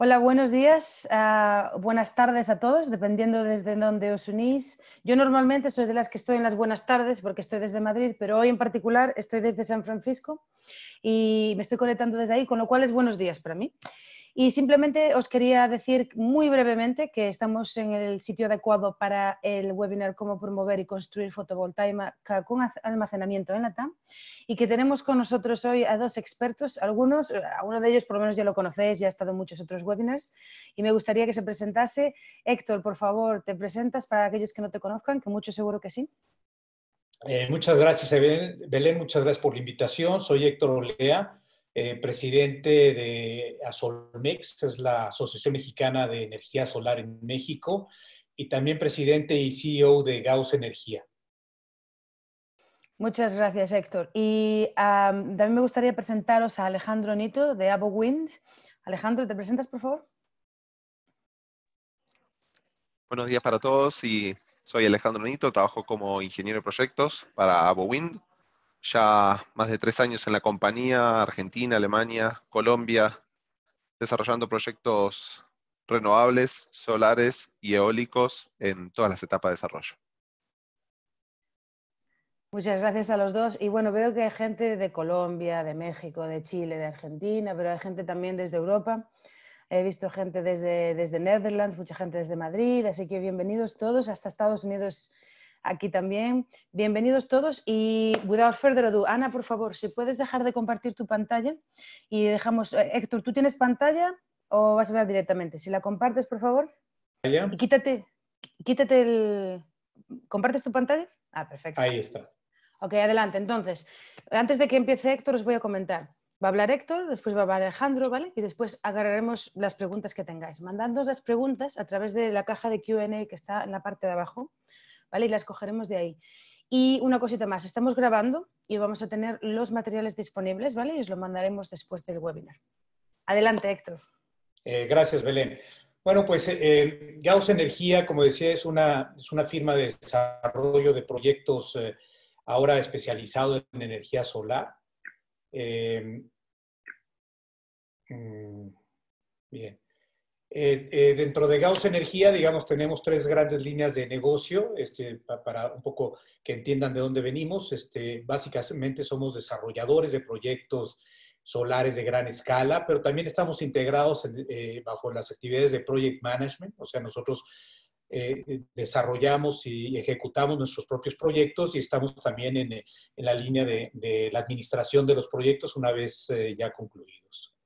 Hola, buenos días, buenas tardes a todos, dependiendo desde dónde os unís. Yo normalmente soy de las que estoy en las buenas tardes porque estoy desde Madrid, pero hoy en particular estoy desde San Francisco y me estoy conectando desde ahí, con lo cual es buenos días para mí. Y simplemente os quería decir muy brevemente que estamos en el sitio adecuado para el webinar Cómo promover y construir fotovoltaica con almacenamiento en LATAM y que tenemos con nosotros hoy a dos expertos, a uno de ellos por lo menos ya lo conocéis, ya ha estado en muchos otros webinars y me gustaría que se presentase. Héctor, por favor, te presentas para aquellos que no te conozcan, que mucho seguro que sí. Muchas gracias, Belén, muchas gracias por la invitación. Soy Héctor Olea, presidente de Asolmex, es la Asociación Mexicana de Energía Solar en México, y también presidente y CEO de Gauss Energía. Muchas gracias, Héctor. Y también me gustaría presentaros a Alejandro Nito de AboWind. Alejandro, ¿te presentas, por favor? Buenos días para todos y soy Alejandro Nito, trabajo como ingeniero de proyectos para AboWind. Ya más de 3 años en la compañía, Argentina, Alemania, Colombia, desarrollando proyectos renovables, solares y eólicos en todas las etapas de desarrollo. Muchas gracias a los dos. Y bueno, veo que hay gente de Colombia, de México, de Chile, de Argentina, pero hay gente también desde Europa. He visto gente desde Netherlands, mucha gente desde Madrid, así que bienvenidos todos, hasta Estados Unidos aquí también. Bienvenidos todos y without further ado, Ana, por favor, si puedes dejar de compartir tu pantalla y dejamos... Héctor, ¿tú tienes pantalla o vas a hablar directamente? Si la compartes, por favor. Y quítate el... ¿Compartes tu pantalla? Ah, perfecto. Ahí está. Ok, adelante. Entonces, antes de que empiece Héctor, os voy a comentar. Va a hablar Héctor, después va a hablar Alejandro, ¿vale? Y después agarraremos las preguntas que tengáis. Mandadnos las preguntas a través de la caja de Q&A que está en la parte de abajo, ¿vale? Y las cogeremos de ahí. Y una cosita más, estamos grabando y vamos a tener los materiales disponibles, ¿vale? Y os lo mandaremos después del webinar. Adelante, Héctor. Gracias, Belén. Bueno, pues Gauss Energía, como decía, es una firma de desarrollo de proyectos ahora especializado en energía solar. Bien. Dentro de Gauss Energía, digamos, tenemos 3 grandes líneas de negocio, para un poco que entiendan de dónde venimos. Básicamente somos desarrolladores de proyectos solares de gran escala, pero también estamos integrados bajo las actividades de Project Management, o sea, nosotros desarrollamos y ejecutamos nuestros propios proyectos y estamos también en la línea de la administración de los proyectos una vez ya concluidos.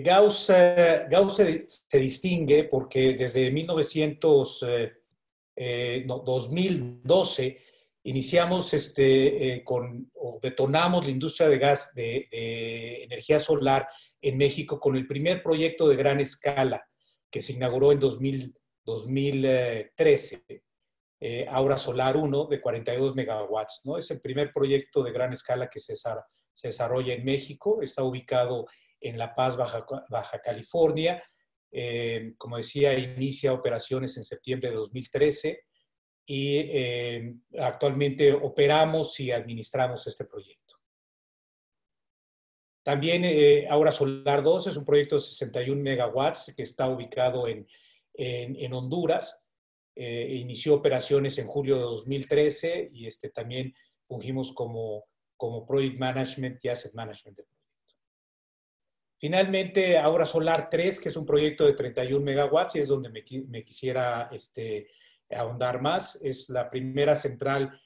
Gauss se distingue porque desde 2012 iniciamos o detonamos la industria de gas de energía solar en México con el primer proyecto de gran escala que se inauguró en 2013, Aura Solar 1 de 42 megawatts, ¿no? Es el primer proyecto de gran escala que se desarrolla en México, está ubicado en La Paz, Baja California. Como decía, inicia operaciones en septiembre de 2013 y actualmente operamos y administramos este proyecto. También Aura Solar 2 es un proyecto de 61 megawatts que está ubicado en Honduras. Inició operaciones en julio de 2013 y también fungimos como Project Management y Asset Management del proyecto. Finalmente, Aura Solar 3, que es un proyecto de 31 megawatts y es donde me quisiera ahondar más. Es la primera central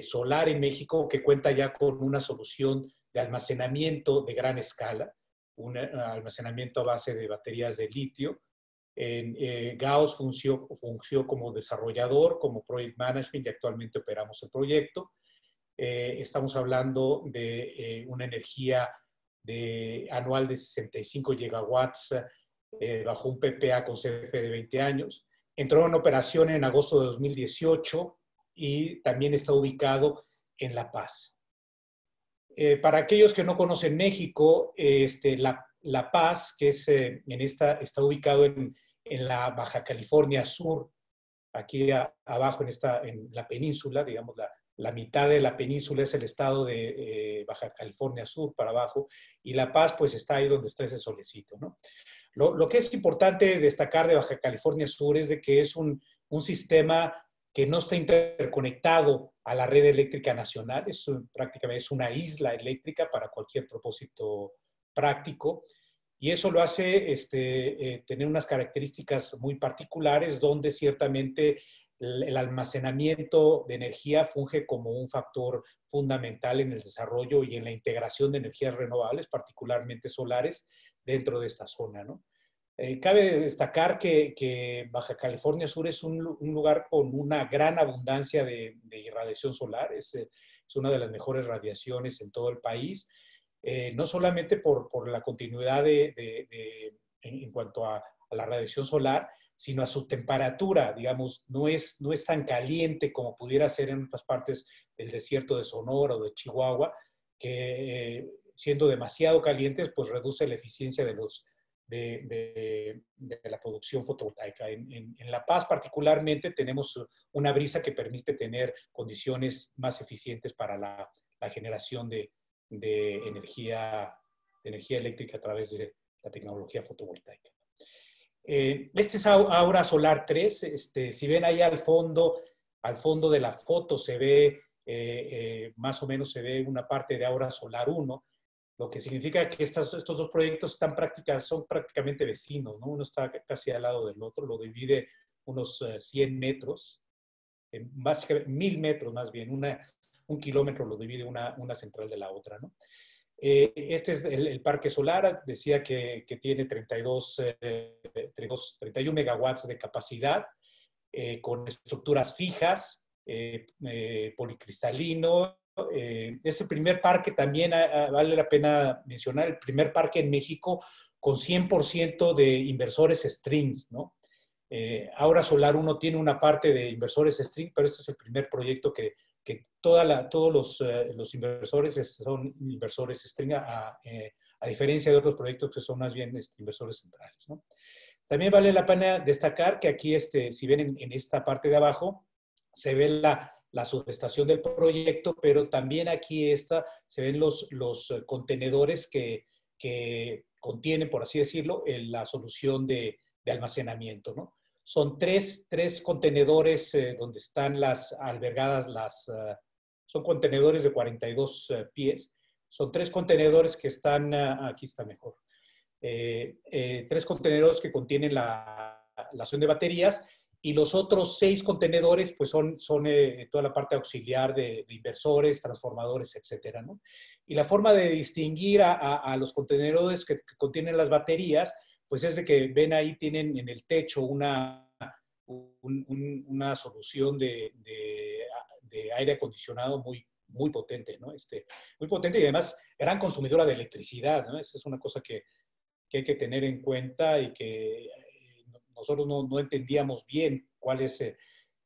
solar en México que cuenta ya con una solución de almacenamiento de gran escala, un almacenamiento a base de baterías de litio. Gauss fungió como desarrollador, como Project Management y actualmente operamos el proyecto. Estamos hablando de una energía anual de 65 gigawatts bajo un PPA con CFE de 20 años. Entró en operación en agosto de 2018 y también está ubicado en La Paz. Para aquellos que no conocen México, La Paz, que es, está ubicado en la Baja California Sur, aquí abajo en la península, digamos, la mitad de la península es el estado de Baja California Sur para abajo, y La Paz pues está ahí donde está ese solecito, ¿no? Lo que es importante destacar de Baja California Sur es de que es un sistema que no está interconectado a la red eléctrica nacional, prácticamente es una isla eléctrica para cualquier propósito práctico, y eso lo hace tener unas características muy particulares, donde ciertamente el almacenamiento de energía funge como un factor fundamental en el desarrollo y en la integración de energías renovables, particularmente solares, dentro de esta zona, ¿no? Cabe destacar que Baja California Sur es un lugar con una gran abundancia de irradiación solar, es una de las mejores radiaciones en todo el país, no solamente por la continuidad en cuanto a la radiación solar, sino a su temperatura, digamos, no es tan caliente como pudiera ser en otras partes del desierto de Sonora o de Chihuahua, que siendo demasiado calientes, pues reduce la eficiencia de la producción fotovoltaica. En La Paz particularmente tenemos una brisa que permite tener condiciones más eficientes para la generación de energía eléctrica a través de la tecnología fotovoltaica. Este es Aura Solar 3. Si ven ahí al fondo de la foto se ve, más o menos se ve una parte de Aura Solar 1, lo que significa que estos dos proyectos son prácticamente vecinos, ¿no? Uno está casi al lado del otro, lo divide unos 100 metros, básicamente 1000 metros más bien, un kilómetro lo divide una central de la otra, ¿no? Este es el parque solar, decía que tiene 31 megawatts de capacidad, con estructuras fijas, policristalino. Es el primer parque, también vale la pena mencionar, el primer parque en México con 100% de inversores strings, ¿no? Aura Solar 1 tiene una parte de inversores string, pero este es el primer proyecto que todos los inversores son inversores string, a diferencia de otros proyectos que son más bien inversores centrales, ¿no? También vale la pena destacar que aquí, si ven en esta parte de abajo, se ve la subestación del proyecto, pero también aquí se ven los contenedores que contienen, por así decirlo, la solución de almacenamiento, ¿no? Son tres contenedores donde están albergadas son contenedores de 42 pies. Son 3 contenedores que están, aquí está mejor, 3 contenedores que contienen la acción de baterías, y los otros 6 contenedores pues son toda la parte auxiliar de inversores, transformadores, etcétera, ¿no? Y la forma de distinguir a los contenedores que contienen las baterías, pues es de que ven ahí, tienen en el techo una solución de aire acondicionado muy potente, ¿no? Muy potente, y además gran consumidora de electricidad, ¿no? Esa es una cosa que hay que tener en cuenta, y que nosotros no entendíamos bien cuál es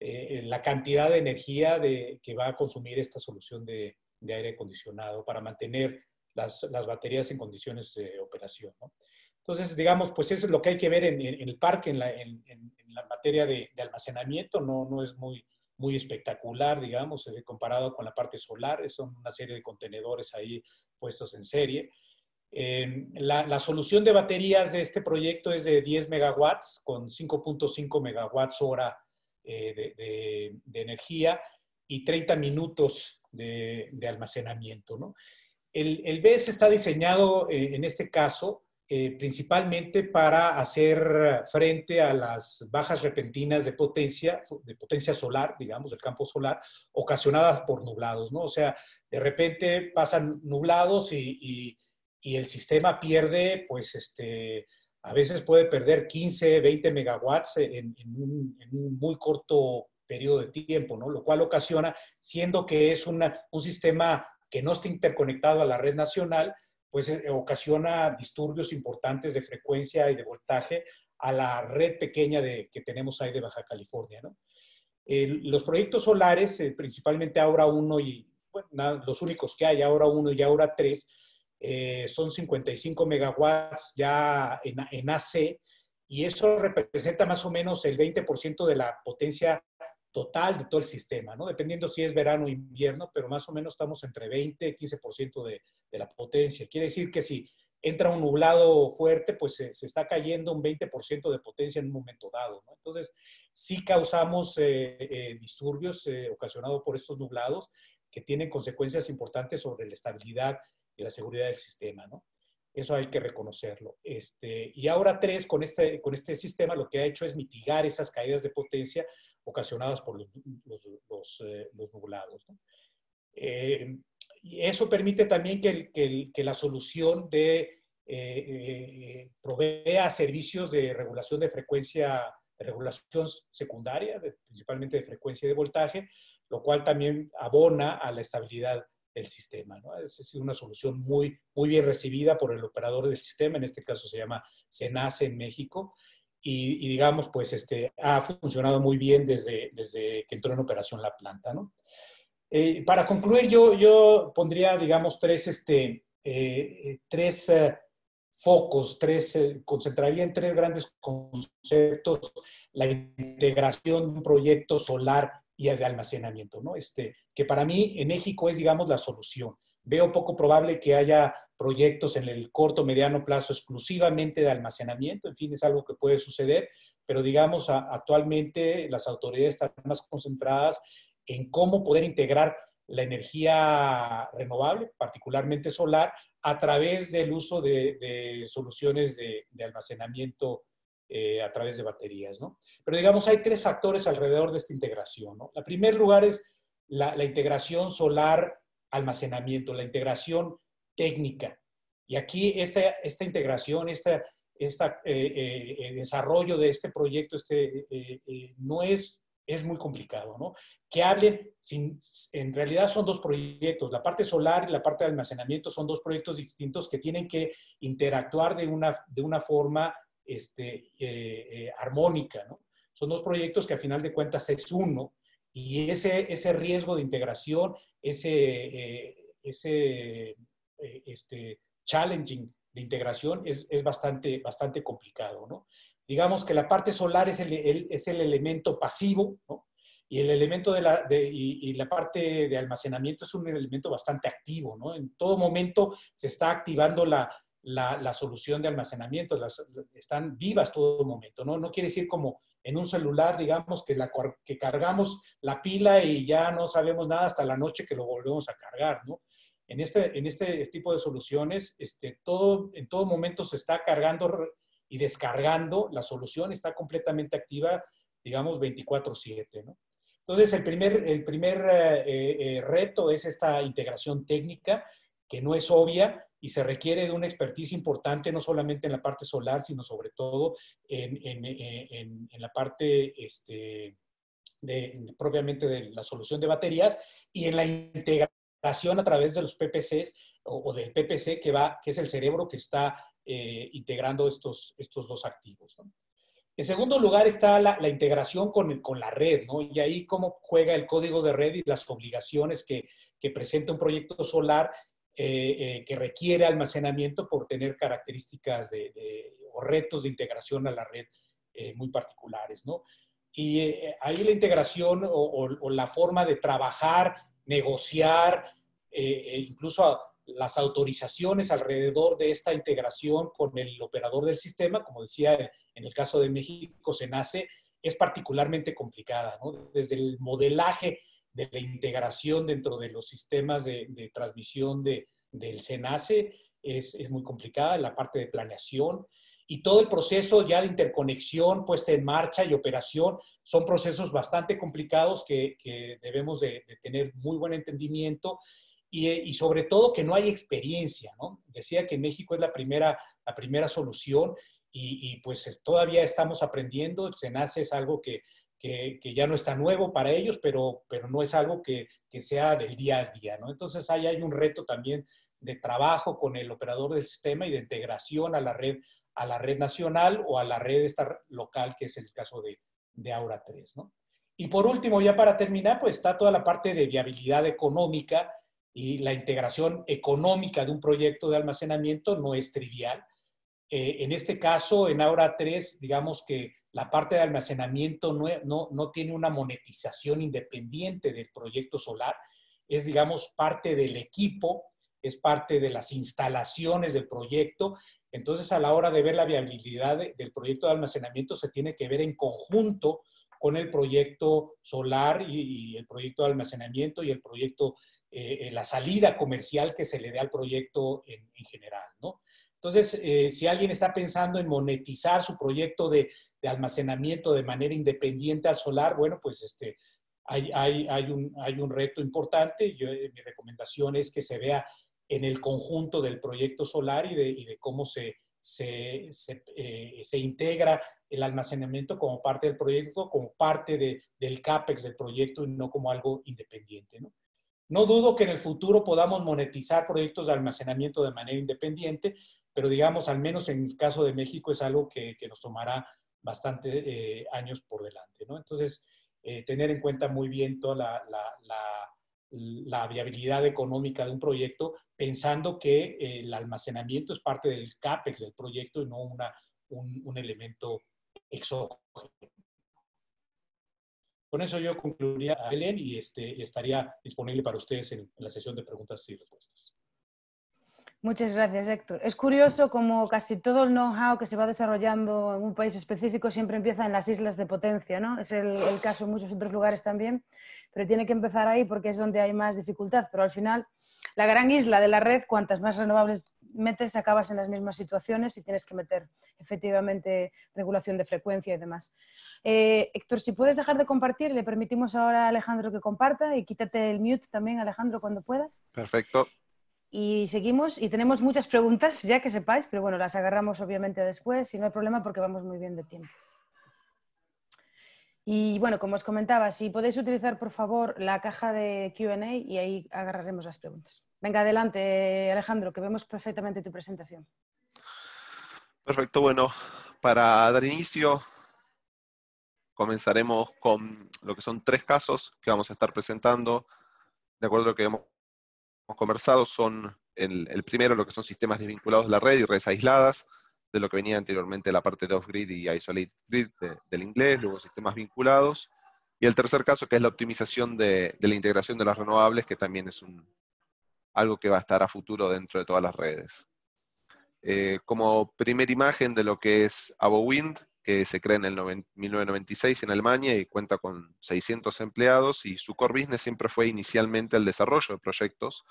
la cantidad de energía que va a consumir esta solución de aire acondicionado para mantener las baterías en condiciones de operación, ¿no? Entonces, digamos, pues eso es lo que hay que ver en el parque, en la materia de almacenamiento. No es muy espectacular, digamos, comparado con la parte solar. Son una serie de contenedores ahí puestos en serie. La solución de baterías de este proyecto es de 10 megawatts con 5.5 megawatts hora de energía y 30 minutos de almacenamiento, ¿no? El BESS está diseñado en este caso principalmente para hacer frente a las bajas repentinas de potencia solar, digamos, del campo solar, ocasionadas por nublados, ¿no? O sea, de repente pasan nublados y el sistema pierde, pues, a veces puede perder 15, 20 megawatts en un muy corto periodo de tiempo, ¿no? Lo cual ocasiona, siendo que es un sistema que no está interconectado a la red nacional, pues ocasiona disturbios importantes de frecuencia y de voltaje a la red pequeña que tenemos ahí de Baja California, ¿no? Los proyectos solares, principalmente Aura 1 y, bueno, los únicos que hay, Aura 1 y Aura 3, son 55 megawatts ya en AC, y eso representa más o menos el 20% de la potencia total de todo el sistema, ¿no? Dependiendo si es verano o invierno, pero más o menos estamos entre 20 y 15% de la potencia. Quiere decir que si entra un nublado fuerte, pues se está cayendo un 20% de potencia en un momento dado, ¿no? Entonces, sí causamos disturbios ocasionados por estos nublados que tienen consecuencias importantes sobre la estabilidad y la seguridad del sistema, ¿no? Eso hay que reconocerlo. Y ahora 3, con este sistema, lo que ha hecho es mitigar esas caídas de potencia ocasionadas por los nublados, ¿no? Y eso permite también que la solución provea servicios de regulación de frecuencia, de regulación secundaria, principalmente de frecuencia de voltaje, lo cual también abona a la estabilidad del sistema, ¿no? Es una solución muy, muy bien recibida por el operador del sistema, en este caso se llama CENACE en México, y digamos, pues ha funcionado muy bien desde que entró en operación la planta, ¿no? Para concluir, yo pondría, digamos, tres focos, concentraría en 3 grandes conceptos: la integración de un proyecto solar y el de almacenamiento, ¿no? Que para mí en México es, digamos, la solución. Veo poco probable que haya proyectos en el corto, mediano plazo exclusivamente de almacenamiento. En fin, es algo que puede suceder, pero digamos, actualmente las autoridades están más concentradas en cómo poder integrar la energía renovable, particularmente solar, a través del uso de soluciones de almacenamiento a través de baterías, ¿no? Pero digamos, hay 3 factores alrededor de esta integración, ¿no? En primer lugar es la integración solar-almacenamiento, la integración técnica. Y aquí esta integración, desarrollo de este proyecto no es muy complicado, ¿no? Que hablen, en realidad son 2 proyectos, la parte solar y la parte de almacenamiento son 2 proyectos distintos que tienen que interactuar de una forma armónica, ¿no? Son 2 proyectos que a final de cuentas es uno, y ese riesgo de integración, challenging de integración es bastante complicado, ¿no? Digamos que la parte solar es el elemento pasivo, ¿no? Y el elemento y la parte de almacenamiento es un elemento bastante activo, ¿no? En todo momento se está activando la solución de almacenamiento, están vivas todo momento, ¿no? No quiere decir como en un celular, digamos, que cargamos la pila y ya no sabemos nada hasta la noche que lo volvemos a cargar, ¿no? En este tipo de soluciones, en todo momento se está cargando y descargando, la solución está completamente activa, digamos, 24/7, ¿no? Entonces, el primer reto es esta integración técnica, que no es obvia y se requiere de una expertise importante, no solamente en la parte solar, sino sobre todo en la parte propiamente de la solución de baterías y en la integración a través de los PPCs o del PPC que es el cerebro que está integrando estos 2 activos, ¿no? En segundo lugar está la integración con la red, ¿no? Y ahí cómo juega el código de red y las obligaciones que presenta un proyecto solar que requiere almacenamiento por tener características o retos de integración a la red muy particulares, ¿no? Y ahí la integración o la forma de trabajar, negociar, incluso las autorizaciones alrededor de esta integración con el operador del sistema, como decía, en el caso de México, CENACE, es particularmente complicada, ¿no? Desde el modelaje de la integración dentro de los sistemas de transmisión del CENACE es muy complicada, la parte de planeación y todo el proceso ya de interconexión, puesta en marcha y operación, son procesos bastante complicados que debemos de tener muy buen entendimiento y sobre todo que no hay experiencia, ¿no? Decía que México es la primera solución y pues todavía estamos aprendiendo. CENACE es algo que ya no está nuevo para ellos, pero no es algo que sea del día a día, ¿no? Entonces ahí hay un reto también de trabajo con el operador del sistema y de integración a la red nacional o a la red esta local, que es el caso de Aura 3, ¿no? Y por último, ya para terminar, pues está toda la parte de viabilidad económica y la integración económica de un proyecto de almacenamiento no es trivial. En este caso, en Aura 3, digamos que la parte de almacenamiento no tiene una monetización independiente del proyecto solar, es, digamos, parte del equipo, es parte de las instalaciones del proyecto. Entonces, a la hora de ver la viabilidad del proyecto de almacenamiento, se tiene que ver en conjunto con el proyecto solar y el proyecto de almacenamiento y el proyecto, la salida comercial que se le dé al proyecto en general, ¿no? Entonces, si alguien está pensando en monetizar su proyecto de almacenamiento de manera independiente al solar, bueno, pues hay un reto importante. Mi recomendación es que se vea en el conjunto del proyecto solar y de cómo se integra el almacenamiento como parte del proyecto, como parte del CAPEX del proyecto y no como algo independiente, ¿no? No dudo que en el futuro podamos monetizar proyectos de almacenamiento de manera independiente, pero digamos, al menos en el caso de México es algo que nos tomará bastante años por delante, ¿no? Entonces, tener en cuenta muy bien toda la viabilidad económica de un proyecto, pensando que el almacenamiento es parte del CAPEX del proyecto y no un elemento exógeno. Con eso yo concluiría, Belén, y estaría disponible para ustedes en la sesión de preguntas y respuestas. Muchas gracias, Héctor. Es curioso como casi todo el know-how que se va desarrollando en un país específico siempre empieza en las islas de potencia, ¿no? Es el caso en muchos otros lugares también, pero tiene que empezar ahí porque es donde hay más dificultad. Pero al final, la gran isla de la red, cuantas más renovables metes, acabas en las mismas situaciones y tienes que meter efectivamente regulación de frecuencia y demás. Héctor, si puedes dejar de compartir, le permitimos ahora a Alejandro que comparta y quítate el mute también, Alejandro, cuando puedas. Perfecto. Y seguimos, y tenemos muchas preguntas, ya que sepáis, pero bueno, las agarramos obviamente después y no hay problema porque vamos muy bien de tiempo. Y bueno, como os comentaba, si podéis utilizar por favor la caja de Q&A y ahí agarraremos las preguntas. Venga, adelante Alejandro, que vemos perfectamente tu presentación. Perfecto, bueno, para dar inicio comenzaremos con lo que son 3 casos que vamos a estar presentando. De acuerdo a lo que hemos conversado, son el primero, lo que son sistemas desvinculados de la red y redes aisladas, de lo que venía anteriormente la parte de off-grid y isolated grid del inglés, luego sistemas vinculados. Y el tercer caso, que es la optimización de la integración de las renovables, que también es algo que va a estar a futuro dentro de todas las redes. Como primera imagen de lo que es AboWind, que se crea en el 1996 en Alemania y cuenta con 600 empleados, y su core business siempre fue inicialmente el desarrollo de proyectos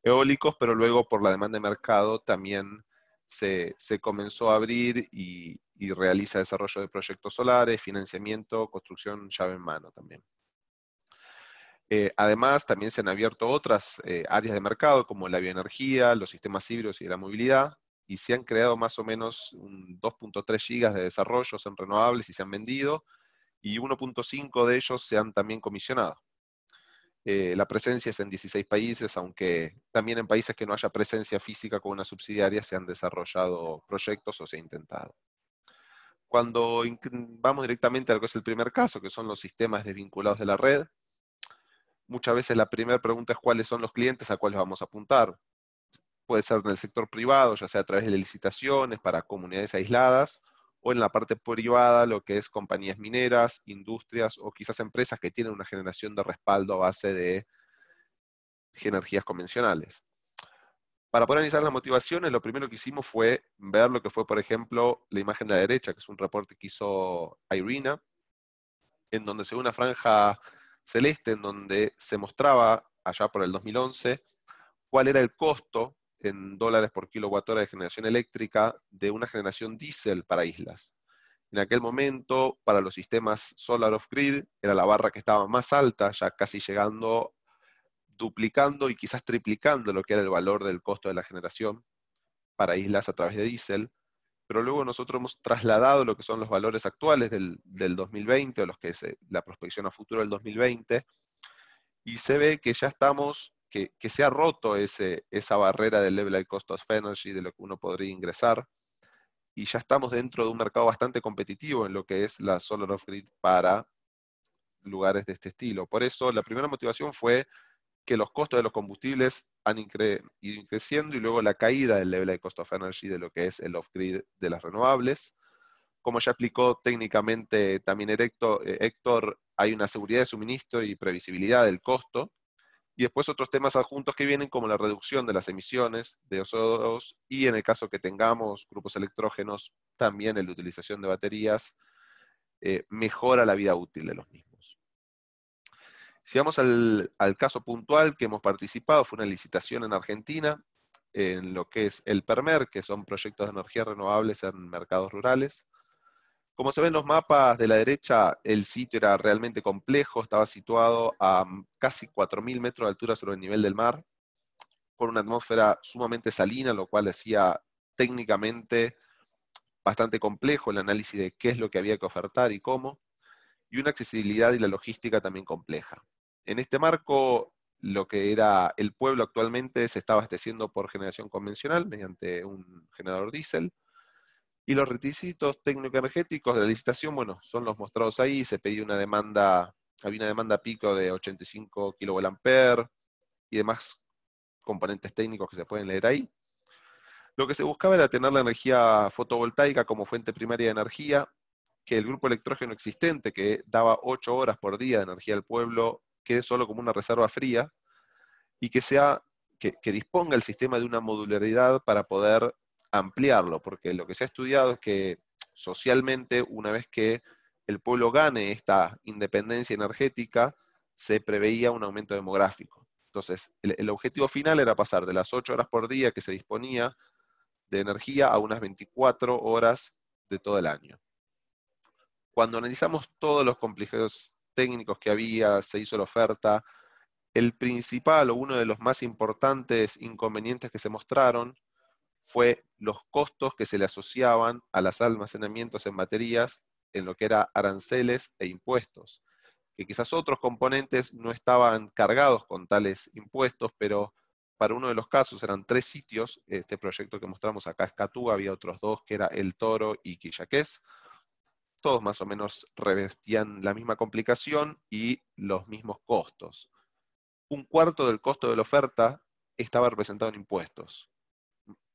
eólicos, pero luego por la demanda de mercado también se comenzó a abrir y realiza desarrollo de proyectos solares, financiamiento, construcción llave en mano también. Además, también se han abierto otras áreas de mercado, como la bioenergía, los sistemas híbridos y la movilidad, y se han creado más o menos 2.3 gigas de desarrollos en renovables y se han vendido, y 1.5 de ellos se han también comisionado. La presencia es en 16 países, aunque también en países que no haya presencia física con una subsidiaria se han desarrollado proyectos o se ha intentado. Cuando vamos directamente a lo que es el primer caso, que son los sistemas desvinculados de la red, muchas veces la primera pregunta es cuáles son los clientes a cuáles vamos a apuntar. Puede ser en el sector privado, ya sea a través de licitaciones para comunidades aisladas, o en la parte privada, lo que es compañías mineras, industrias, o quizás empresas que tienen una generación de respaldo a base de energías convencionales. Para poder analizar las motivaciones, lo primero que hicimos fue ver lo que fue, por ejemplo, la imagen de la derecha, que es un reporte que hizo IRENA, en donde se ve una franja celeste, en donde se mostraba, allá por el 2011, cuál era el costo en dólares por kilowatt hora de generación eléctrica de una generación diésel para islas. En aquel momento, para los sistemas Solar Off-Grid, era la barra que estaba más alta, ya casi llegando, duplicando y quizás triplicando lo que era el valor del costo de la generación para islas a través de diésel. Pero luego nosotros hemos trasladado lo que son los valores actuales del 2020, o los que es la prospección a futuro del 2020, y se ve que ya estamos, que se ha roto esa barrera del levelized cost of energy, de lo que uno podría ingresar, y ya estamos dentro de un mercado bastante competitivo en lo que es la Solar Off-Grid para lugares de este estilo. Por eso, la primera motivación fue que los costos de los combustibles han ido creciendo, y luego la caída del level cost of energy de lo que es el off-grid de las renovables. Como ya explicó técnicamente también Héctor, hay una seguridad de suministro y previsibilidad del costo, y después otros temas adjuntos que vienen, como la reducción de las emisiones de CO2, y en el caso que tengamos grupos electrógenos, también la utilización de baterías mejora la vida útil de los mismos. Si vamos al caso puntual que hemos participado, fue una licitación en Argentina, en lo que es el PERMER, que son proyectos de energías renovables en mercados rurales. Como se ven en los mapas de la derecha, el sitio era realmente complejo, estaba situado a casi 4.000 metros de altura sobre el nivel del mar, con una atmósfera sumamente salina, lo cual hacía técnicamente bastante complejo el análisis de qué es lo que había que ofertar y cómo, y una accesibilidad y la logística también compleja. En este marco, lo que era el pueblo actualmente se está abasteciendo por generación convencional mediante un generador diésel, y los requisitos técnico-energéticos de la licitación, bueno, son los mostrados ahí. Se pedía una demanda, había una demanda pico de 85 kVA y demás componentes técnicos que se pueden leer ahí. Lo que se buscaba era tener la energía fotovoltaica como fuente primaria de energía, que el grupo electrógeno existente, que daba 8 horas por día de energía al pueblo, quede solo como una reserva fría, y que disponga el sistema de una modularidad para poder ampliarlo, porque lo que se ha estudiado es que socialmente, una vez que el pueblo gane esta independencia energética, se preveía un aumento demográfico. Entonces, el objetivo final era pasar de las 8 horas por día que se disponía de energía a unas 24 horas de todo el año. Cuando analizamos todos los complejos técnicos que había, se hizo la oferta, el principal o uno de los más importantes inconvenientes que se mostraron fue los costos que se le asociaban a los almacenamientos en baterías en lo que era aranceles e impuestos, que quizás otros componentes no estaban cargados con tales impuestos, pero para uno de los casos eran 3 sitios. Este proyecto que mostramos acá es Catú, había otros 2 que era El Toro y Quillaqués. Todos más o menos revestían la misma complicación y los mismos costos. Un cuarto del costo de la oferta estaba representado en impuestos,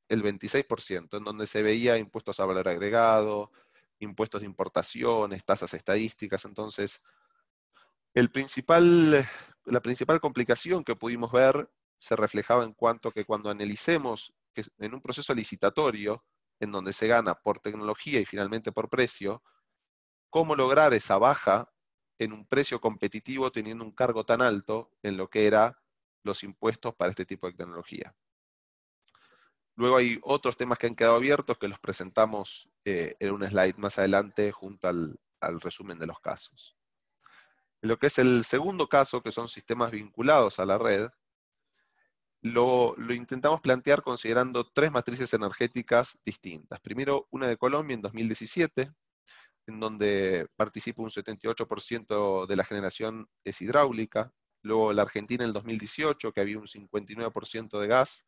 el 26%, en donde se veía impuestos a valor agregado, impuestos de importaciones, tasas estadísticas. Entonces, la principal complicación que pudimos ver se reflejaba en cuanto que cuando analicemos que en un proceso licitatorio, en donde se gana por tecnología y finalmente por precio, cómo lograr esa baja en un precio competitivo teniendo un cargo tan alto en lo que eran los impuestos para este tipo de tecnología. Luego hay otros temas que han quedado abiertos que los presentamos en un slide más adelante junto al resumen de los casos. En lo que es el segundo caso, que son sistemas vinculados a la red, lo intentamos plantear considerando 3 matrices energéticas distintas. Primero, una de Colombia en 2017, en donde participa un 78% de la generación es hidráulica. Luego la Argentina en el 2018, que había un 59% de gas,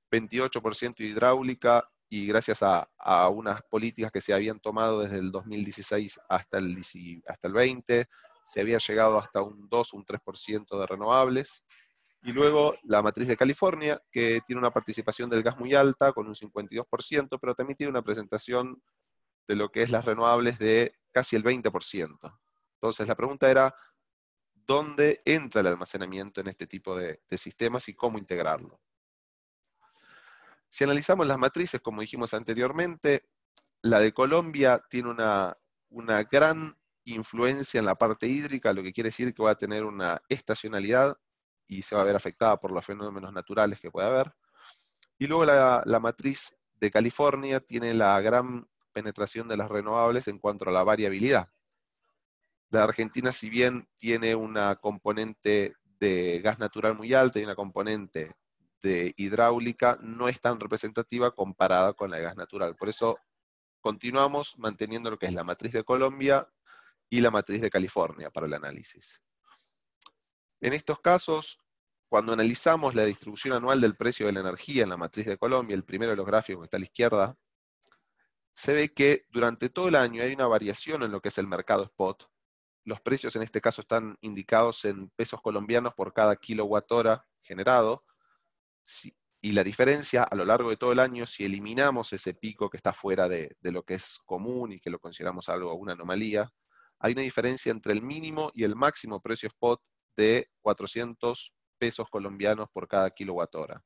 28% hidráulica, y gracias a unas políticas que se habían tomado desde el 2016 hasta el 20, se había llegado hasta un 2 o un 3% de renovables. Y luego la matriz de California, que tiene una participación del gas muy alta, con un 52%, pero también tiene una presentación de lo que es las renovables de casi el 20%. Entonces la pregunta era, ¿dónde entra el almacenamiento en este tipo de sistemas y cómo integrarlo? Si analizamos las matrices, como dijimos anteriormente, la de Colombia tiene una gran influencia en la parte hídrica, lo que quiere decir que va a tener una estacionalidad y se va a ver afectada por los fenómenos naturales que puede haber. Y luego la matriz de California tiene la gran penetración de las renovables en cuanto a la variabilidad. La Argentina, si bien tiene una componente de gas natural muy alta y una componente de hidráulica, no es tan representativa comparada con la de gas natural. Por eso continuamos manteniendo lo que es la matriz de Colombia y la matriz de California para el análisis. En estos casos, cuando analizamos la distribución anual del precio de la energía en la matriz de Colombia, el primero de los gráficos que está a la izquierda, se ve que durante todo el año hay una variación en lo que es el mercado spot, los precios en este caso están indicados en pesos colombianos por cada kilowatt hora generado, y la diferencia a lo largo de todo el año, si eliminamos ese pico que está fuera de lo que es común y que lo consideramos algo, una anomalía, hay una diferencia entre el mínimo y el máximo precio spot de 400 pesos colombianos por cada kilowatt hora.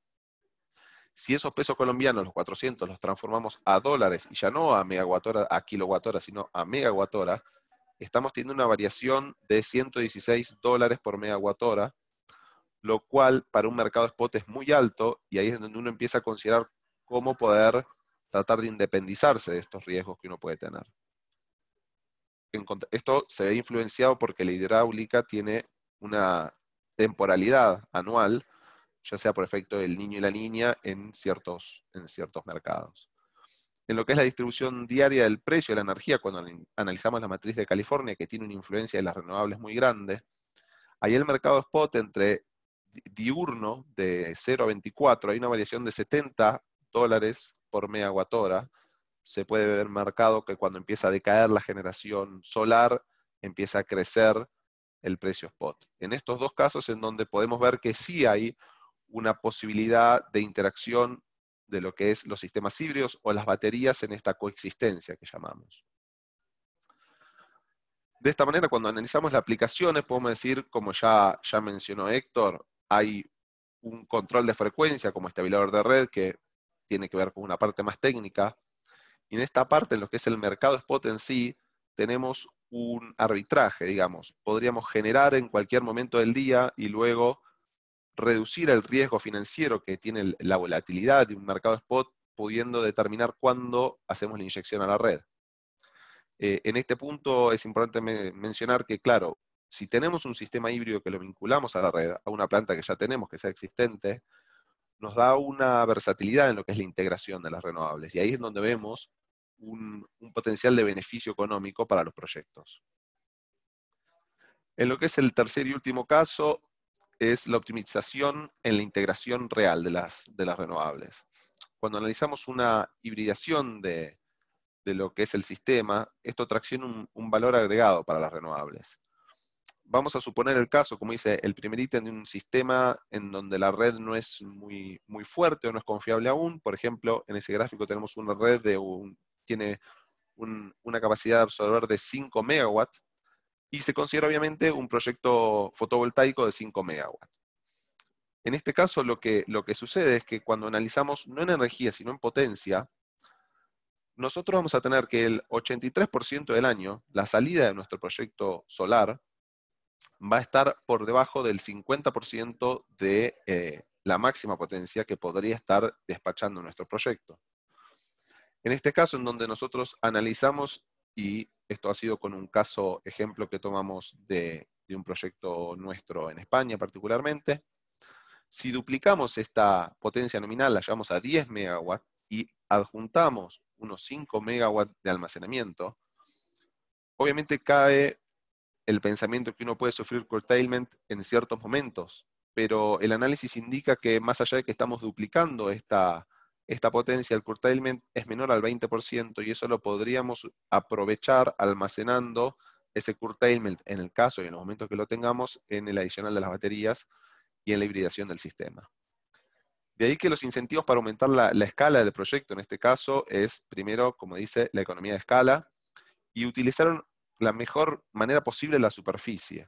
Si esos pesos colombianos, los 400, los transformamos a dólares y ya no a megawatt hora, a kilowatt hora, sino a megawatt hora, estamos teniendo una variación de 116 dólares por megawatt hora, lo cual para un mercado spot es muy alto, y ahí es donde uno empieza a considerar cómo poder tratar de independizarse de estos riesgos que uno puede tener. Esto se ve influenciado porque la hidráulica tiene una temporalidad anual, ya sea por efecto del niño y la niña en ciertos mercados. En lo que es la distribución diaria del precio de la energía, cuando analizamos la matriz de California, que tiene una influencia de las renovables muy grande, ahí el mercado spot entre diurno de 0 a 24, hay una variación de 70 dólares por megawatt hora. Se puede ver marcado que cuando empieza a decaer la generación solar, empieza a crecer el precio spot. En estos dos casos en donde podemos ver que sí hay una posibilidad de interacción de lo que es los sistemas híbridos o las baterías en esta coexistencia que llamamos. De esta manera, cuando analizamos las aplicaciones, podemos decir, como ya mencionó Héctor, hay un control de frecuencia como estabilizador de red que tiene que ver con una parte más técnica. Y en esta parte, en lo que es el mercado spot en sí, tenemos un arbitraje, digamos. Podríamos generar en cualquier momento del día y luego reducir el riesgo financiero que tiene la volatilidad de un mercado spot, pudiendo determinar cuándo hacemos la inyección a la red. En este punto es importante mencionar que, claro, si tenemos un sistema híbrido que lo vinculamos a la red, a una planta que ya tenemos, que sea existente, nos da una versatilidad en lo que es la integración de las renovables. Y ahí es donde vemos un potencial de beneficio económico para los proyectos. En lo que es el tercer y último caso, es la optimización en la integración real de las renovables. Cuando analizamos una hibridación de lo que es el sistema, esto tracciona un valor agregado para las renovables. Vamos a suponer el caso, como dice, el primer ítem de un sistema en donde la red no es muy fuerte o no es confiable aún. Por ejemplo, en ese gráfico tenemos una red tiene una capacidad de absorber de 5 megawatts, y se considera obviamente un proyecto fotovoltaico de 5 megawatts. En este caso lo que sucede es que cuando analizamos no en energía, sino en potencia, nosotros vamos a tener que el 83% del año, la salida de nuestro proyecto solar, va a estar por debajo del 50% de la máxima potencia que podría estar despachando nuestro proyecto. En este caso, en donde nosotros analizamos, y esto ha sido con un caso ejemplo que tomamos de un proyecto nuestro en España particularmente, si duplicamos esta potencia nominal, la llevamos a 10 megawatts y adjuntamos unos 5 megawatts de almacenamiento, obviamente cae el pensamiento que uno puede sufrir curtailment en ciertos momentos, pero el análisis indica que más allá de que estamos duplicando esta potencia, el curtailment es menor al 20%, y eso lo podríamos aprovechar almacenando ese curtailment, en el caso y en los momentos que lo tengamos, en el adicional de las baterías y en la hibridación del sistema. De ahí que los incentivos para aumentar la escala del proyecto, en este caso, es primero, como dice, la economía de escala, y utilizaron la mejor manera posible la superficie.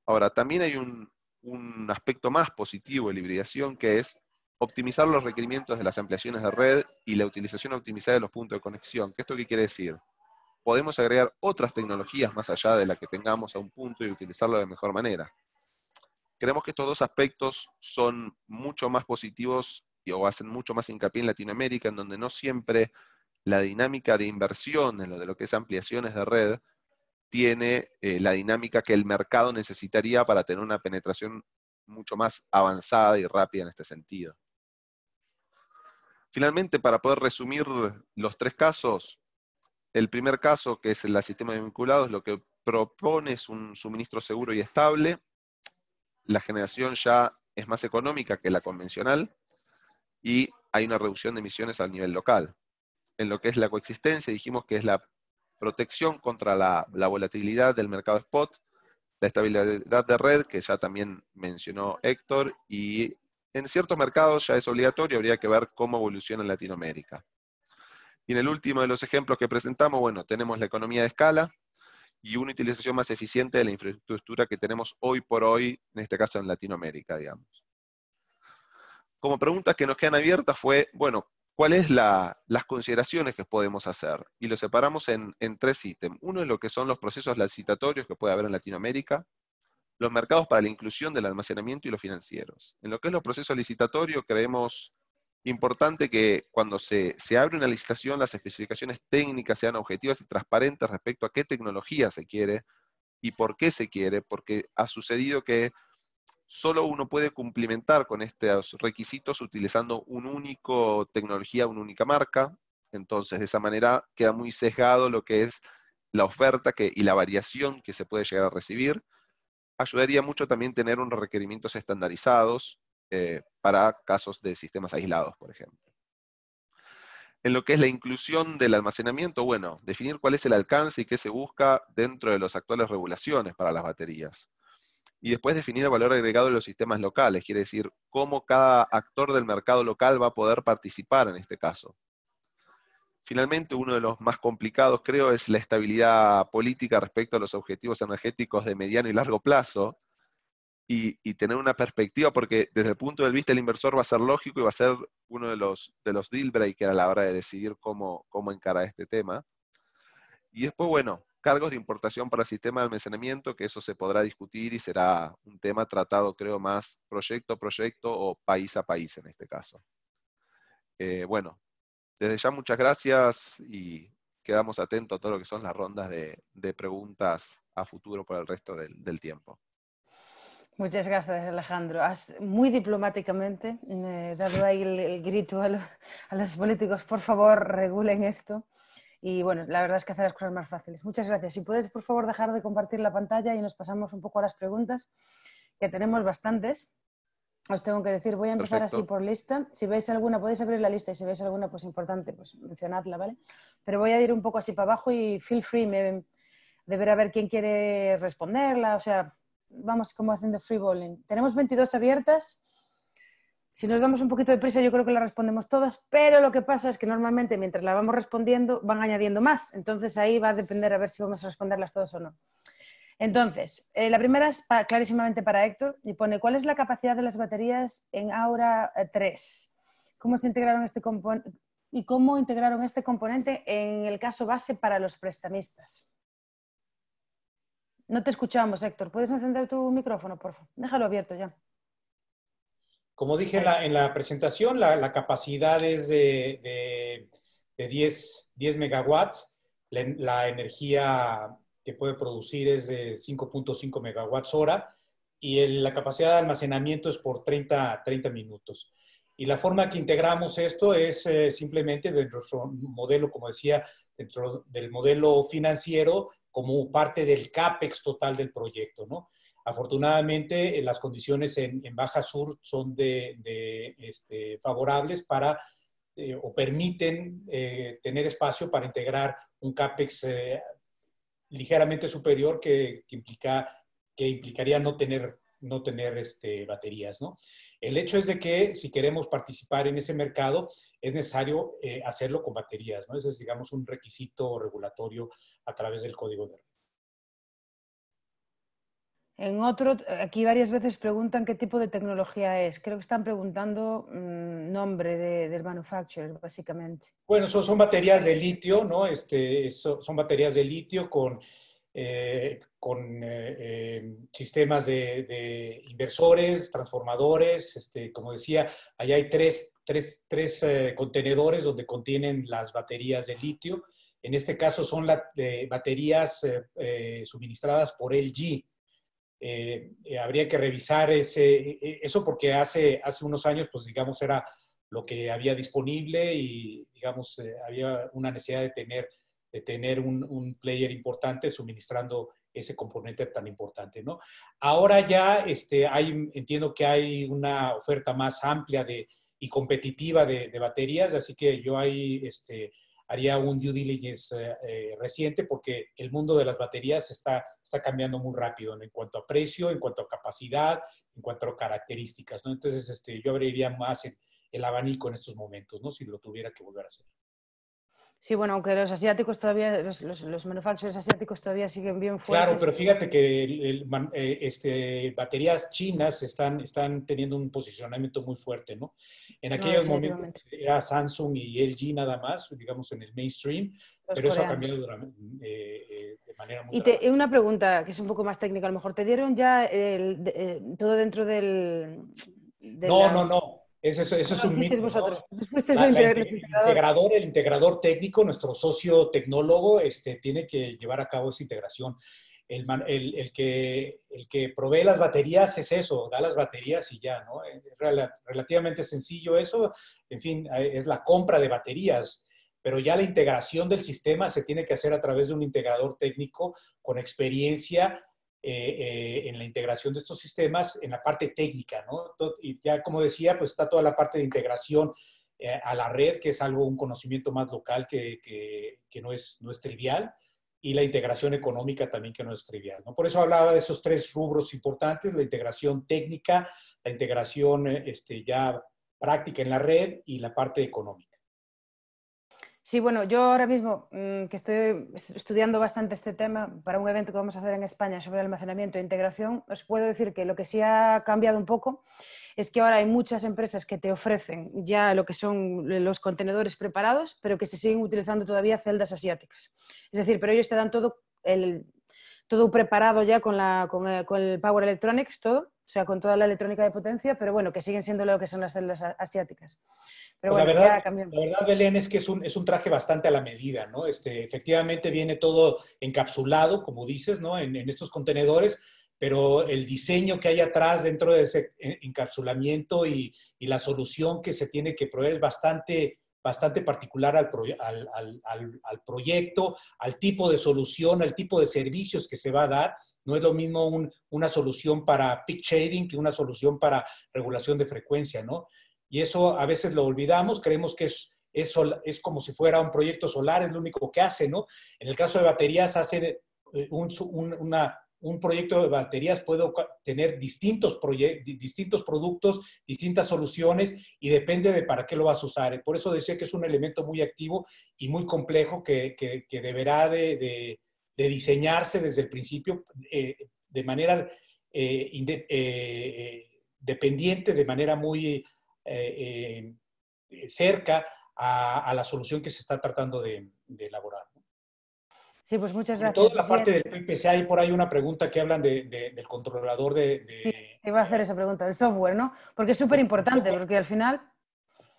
Ahora, también hay un aspecto más positivo de la hibridación, que es optimizar los requerimientos de las ampliaciones de red y la utilización optimizada de los puntos de conexión. ¿Esto qué quiere decir? Podemos agregar otras tecnologías más allá de la que tengamos a un punto y utilizarlo de mejor manera. Creemos que estos dos aspectos son mucho más positivos o hacen mucho más hincapié en Latinoamérica, en donde no siempre la dinámica de inversión en lo que es ampliaciones de red tiene la dinámica que el mercado necesitaría para tener una penetración mucho más avanzada y rápida en este sentido. Finalmente, para poder resumir los tres casos, el primer caso, que es el sistema de vinculados, lo que propone es un suministro seguro y estable. La generación ya es más económica que la convencional y hay una reducción de emisiones a nivel local. En lo que es la coexistencia, dijimos que es la protección contra la volatilidad del mercado spot, la estabilidad de red, que ya también mencionó Héctor, y en ciertos mercados ya es obligatorio, habría que ver cómo evoluciona en Latinoamérica. Y en el último de los ejemplos que presentamos, bueno, tenemos la economía de escala y una utilización más eficiente de la infraestructura que tenemos hoy por hoy, en este caso en Latinoamérica, digamos. Como preguntas que nos quedan abiertas fue, bueno, ¿cuáles las consideraciones que podemos hacer? Y lo separamos en 3 ítems. Uno es lo que son los procesos licitatorios que puede haber en Latinoamérica, los mercados para la inclusión del almacenamiento y los financieros. En lo que es los procesos licitatorios, creemos importante que cuando se abre una licitación, las especificaciones técnicas sean objetivas y transparentes respecto a qué tecnología se quiere y por qué se quiere, porque ha sucedido que solo uno puede cumplimentar con estos requisitos utilizando una única tecnología, una única marca. Entonces, de esa manera queda muy sesgado lo que es la oferta y la variación que se puede llegar a recibir. Ayudaría mucho también tener unos requerimientos estandarizados para casos de sistemas aislados, por ejemplo. En lo que es la inclusión del almacenamiento, bueno, definir cuál es el alcance y qué se busca dentro de las actuales regulaciones para las baterías. Y después definir el valor agregado de los sistemas locales, quiere decir cómo cada actor del mercado local va a poder participar en este caso. Finalmente, uno de los más complicados, creo, es la estabilidad política respecto a los objetivos energéticos de mediano y largo plazo, y tener una perspectiva, porque desde el punto de vista del inversor va a ser lógico y va a ser uno de los deal breakers a la hora de decidir cómo encarar este tema. Y después, bueno, cargos de importación para el sistema de almacenamiento, que eso se podrá discutir y será un tema tratado, creo, más proyecto a proyecto o país a país en este caso. Bueno, desde ya muchas gracias y quedamos atentos a todo lo que son las rondas de preguntas a futuro por el resto del tiempo. Muchas gracias, Alejandro. Has muy diplomáticamente dado ahí el grito a los políticos, por favor, regulen esto. Y bueno, la verdad es que hacer las cosas más fáciles. Muchas gracias. Si puedes, por favor, dejar de compartir la pantalla y nos pasamos un poco a las preguntas, que tenemos bastantes. Os tengo que decir, voy a empezar Perfecto. así por lista. Si veis alguna, podéis abrir la lista y si veis alguna, pues importante, pues mencionadla, ¿vale? Pero voy a ir un poco así para abajo y feel free de ver a ver quién quiere responderla. O sea, vamos como haciendo freeballing. Tenemos 22 abiertas. Si nos damos un poquito de prisa, yo creo que las respondemos todas, pero lo que pasa es que normalmente mientras las vamos respondiendo van añadiendo más. Entonces ahí va a depender a ver si vamos a responderlas todas o no. Entonces, la primera es clarísimamente para Héctor y pone, ¿cuál es la capacidad de las baterías en Aura 3? ¿Cómo se integraron y cómo integraron este componente en el caso base para los prestamistas? No te escuchamos, Héctor. ¿Puedes encender tu micrófono, por favor? Déjalo abierto ya. Como dije en la presentación, la capacidad es de 10 megawatts. La energía que puede producir es de 5.5 megawatts hora y la capacidad de almacenamiento es por 30 minutos. Y la forma que integramos esto es simplemente dentro de nuestro modelo, como decía, dentro del modelo financiero, como parte del CAPEX total del proyecto, ¿no? Afortunadamente, las condiciones en Baja Sur son favorables para o permiten tener espacio para integrar un CAPEX ligeramente superior que implicaría no tener baterías, ¿no? El hecho es de que si queremos participar en ese mercado es necesario hacerlo con baterías, ¿no? Ese es, digamos, un requisito regulatorio a través del código de red. En otro, aquí varias veces preguntan qué tipo de tecnología es. Creo que están preguntando nombre del manufacturer, básicamente. Bueno, son baterías de litio, ¿no? Son baterías de litio con sistemas de inversores, transformadores. Como decía, allá hay tres contenedores donde contienen las baterías de litio. En este caso son baterías suministradas por LG. Habría que revisar eso porque hace unos años, pues digamos, era lo que había disponible y digamos, había una necesidad de tener un player importante suministrando ese componente tan importante, ¿no? Ahora ya entiendo que hay una oferta más amplia y competitiva de baterías, así que yo ahí haría un due diligence reciente, porque el mundo de las baterías está cambiando muy rápido en cuanto a precio, en cuanto a capacidad, en cuanto a características, ¿no? Entonces, yo abriría más el abanico en estos momentos, ¿no? Si lo tuviera que volver a hacer. Sí, bueno, aunque los asiáticos todavía, los manufacturers asiáticos todavía siguen bien fuertes. Claro, pero fíjate que baterías chinas están teniendo un posicionamiento muy fuerte, ¿no? En No, aquellos momentos definitivamente. era Samsung y LG nada más, digamos, en el mainstream, Los pero eso ha coreanos. cambiado de manera muy Y dramática. una pregunta que es un poco más técnica, a lo mejor, ¿te dieron ya todo dentro de No, la... no, no. Eso es ¿Cómo lo un hicisteis mito, ¿no? vosotros? ¿Vosotros fuisteis los integradores? El integrador técnico, nuestro socio tecnólogo, tiene que llevar a cabo esa integración. El que provee las baterías es eso, da las baterías y ya, ¿no? Es relativamente sencillo eso. En fin, es la compra de baterías, pero ya la integración del sistema se tiene que hacer a través de un integrador técnico con experiencia en la integración de estos sistemas en la parte técnica, ¿no? Y ya como decía, pues está toda la parte de integración a la red, que es un conocimiento más local que no es trivial, y la integración económica también, que no es trivial, ¿no? Por eso hablaba de esos tres rubros importantes: la integración técnica, la integración ya práctica en la red y la parte económica. Sí, bueno, yo ahora mismo que estoy estudiando bastante este tema para un evento que vamos a hacer en España sobre almacenamiento e integración, os puedo decir que lo que sí ha cambiado un poco es que ahora hay muchas empresas que te ofrecen ya lo que son los contenedores preparados, pero que se siguen utilizando todavía celdas asiáticas. Es decir, pero ellos te dan todo preparado ya con el Power Electronics, todo, o sea, con toda la electrónica de potencia, pero bueno, que siguen siendo lo que son las celdas asiáticas. Pero Pues bueno, ya cambiamos. la verdad, Belén, es que es un traje bastante a la medida, ¿no? Efectivamente viene todo encapsulado, como dices, ¿no? En estos contenedores, pero el diseño que hay atrás dentro de ese encapsulamiento y la solución que se tiene que proveer es bastante particular al proyecto, al tipo de solución, al tipo de servicios que se va a dar. No es lo mismo una solución para peak shaving que una solución para regulación de frecuencia, ¿no? Y eso a veces lo olvidamos, creemos que es como si fuera un proyecto solar, es lo único que hace, ¿no? En el caso de baterías, hace un proyecto de baterías puede tener distintos productos, distintas soluciones, y depende de para qué lo vas a usar. Por eso decía que es un elemento muy activo y muy complejo que deberá de diseñarse desde el principio de manera dependiente, de manera muy cerca a la solución que se está tratando de elaborar. Sí, pues muchas Sobre todo gracias. la parte del PPC, hay por ahí una pregunta que hablan del controlador Sí, te iba a hacer esa pregunta, del software, ¿no? Porque es súper importante, software. porque al final...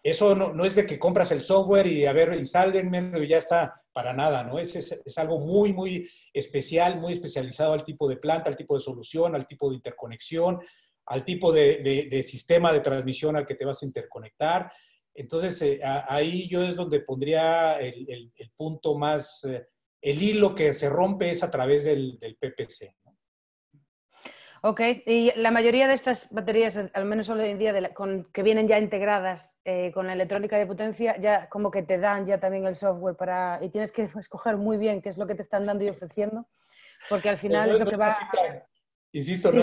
Eso no es de que compras el software y a ver, instálenmelo y ya está, para nada, ¿no? Es algo muy, muy especial, muy especializado al tipo de planta, al tipo de solución, al tipo de interconexión, al tipo de sistema de transmisión al que te vas a interconectar. Entonces, ahí yo es donde pondría el punto más, el hilo que se rompe es a través del PPC, ¿no? Ok, y la mayoría de estas baterías, al menos hoy en día, que vienen ya integradas con la electrónica de potencia, ya como que te dan ya también el software y tienes que escoger muy bien qué es lo que te están dando y ofreciendo, porque al Pues final es lo que va... Insisto, Sí,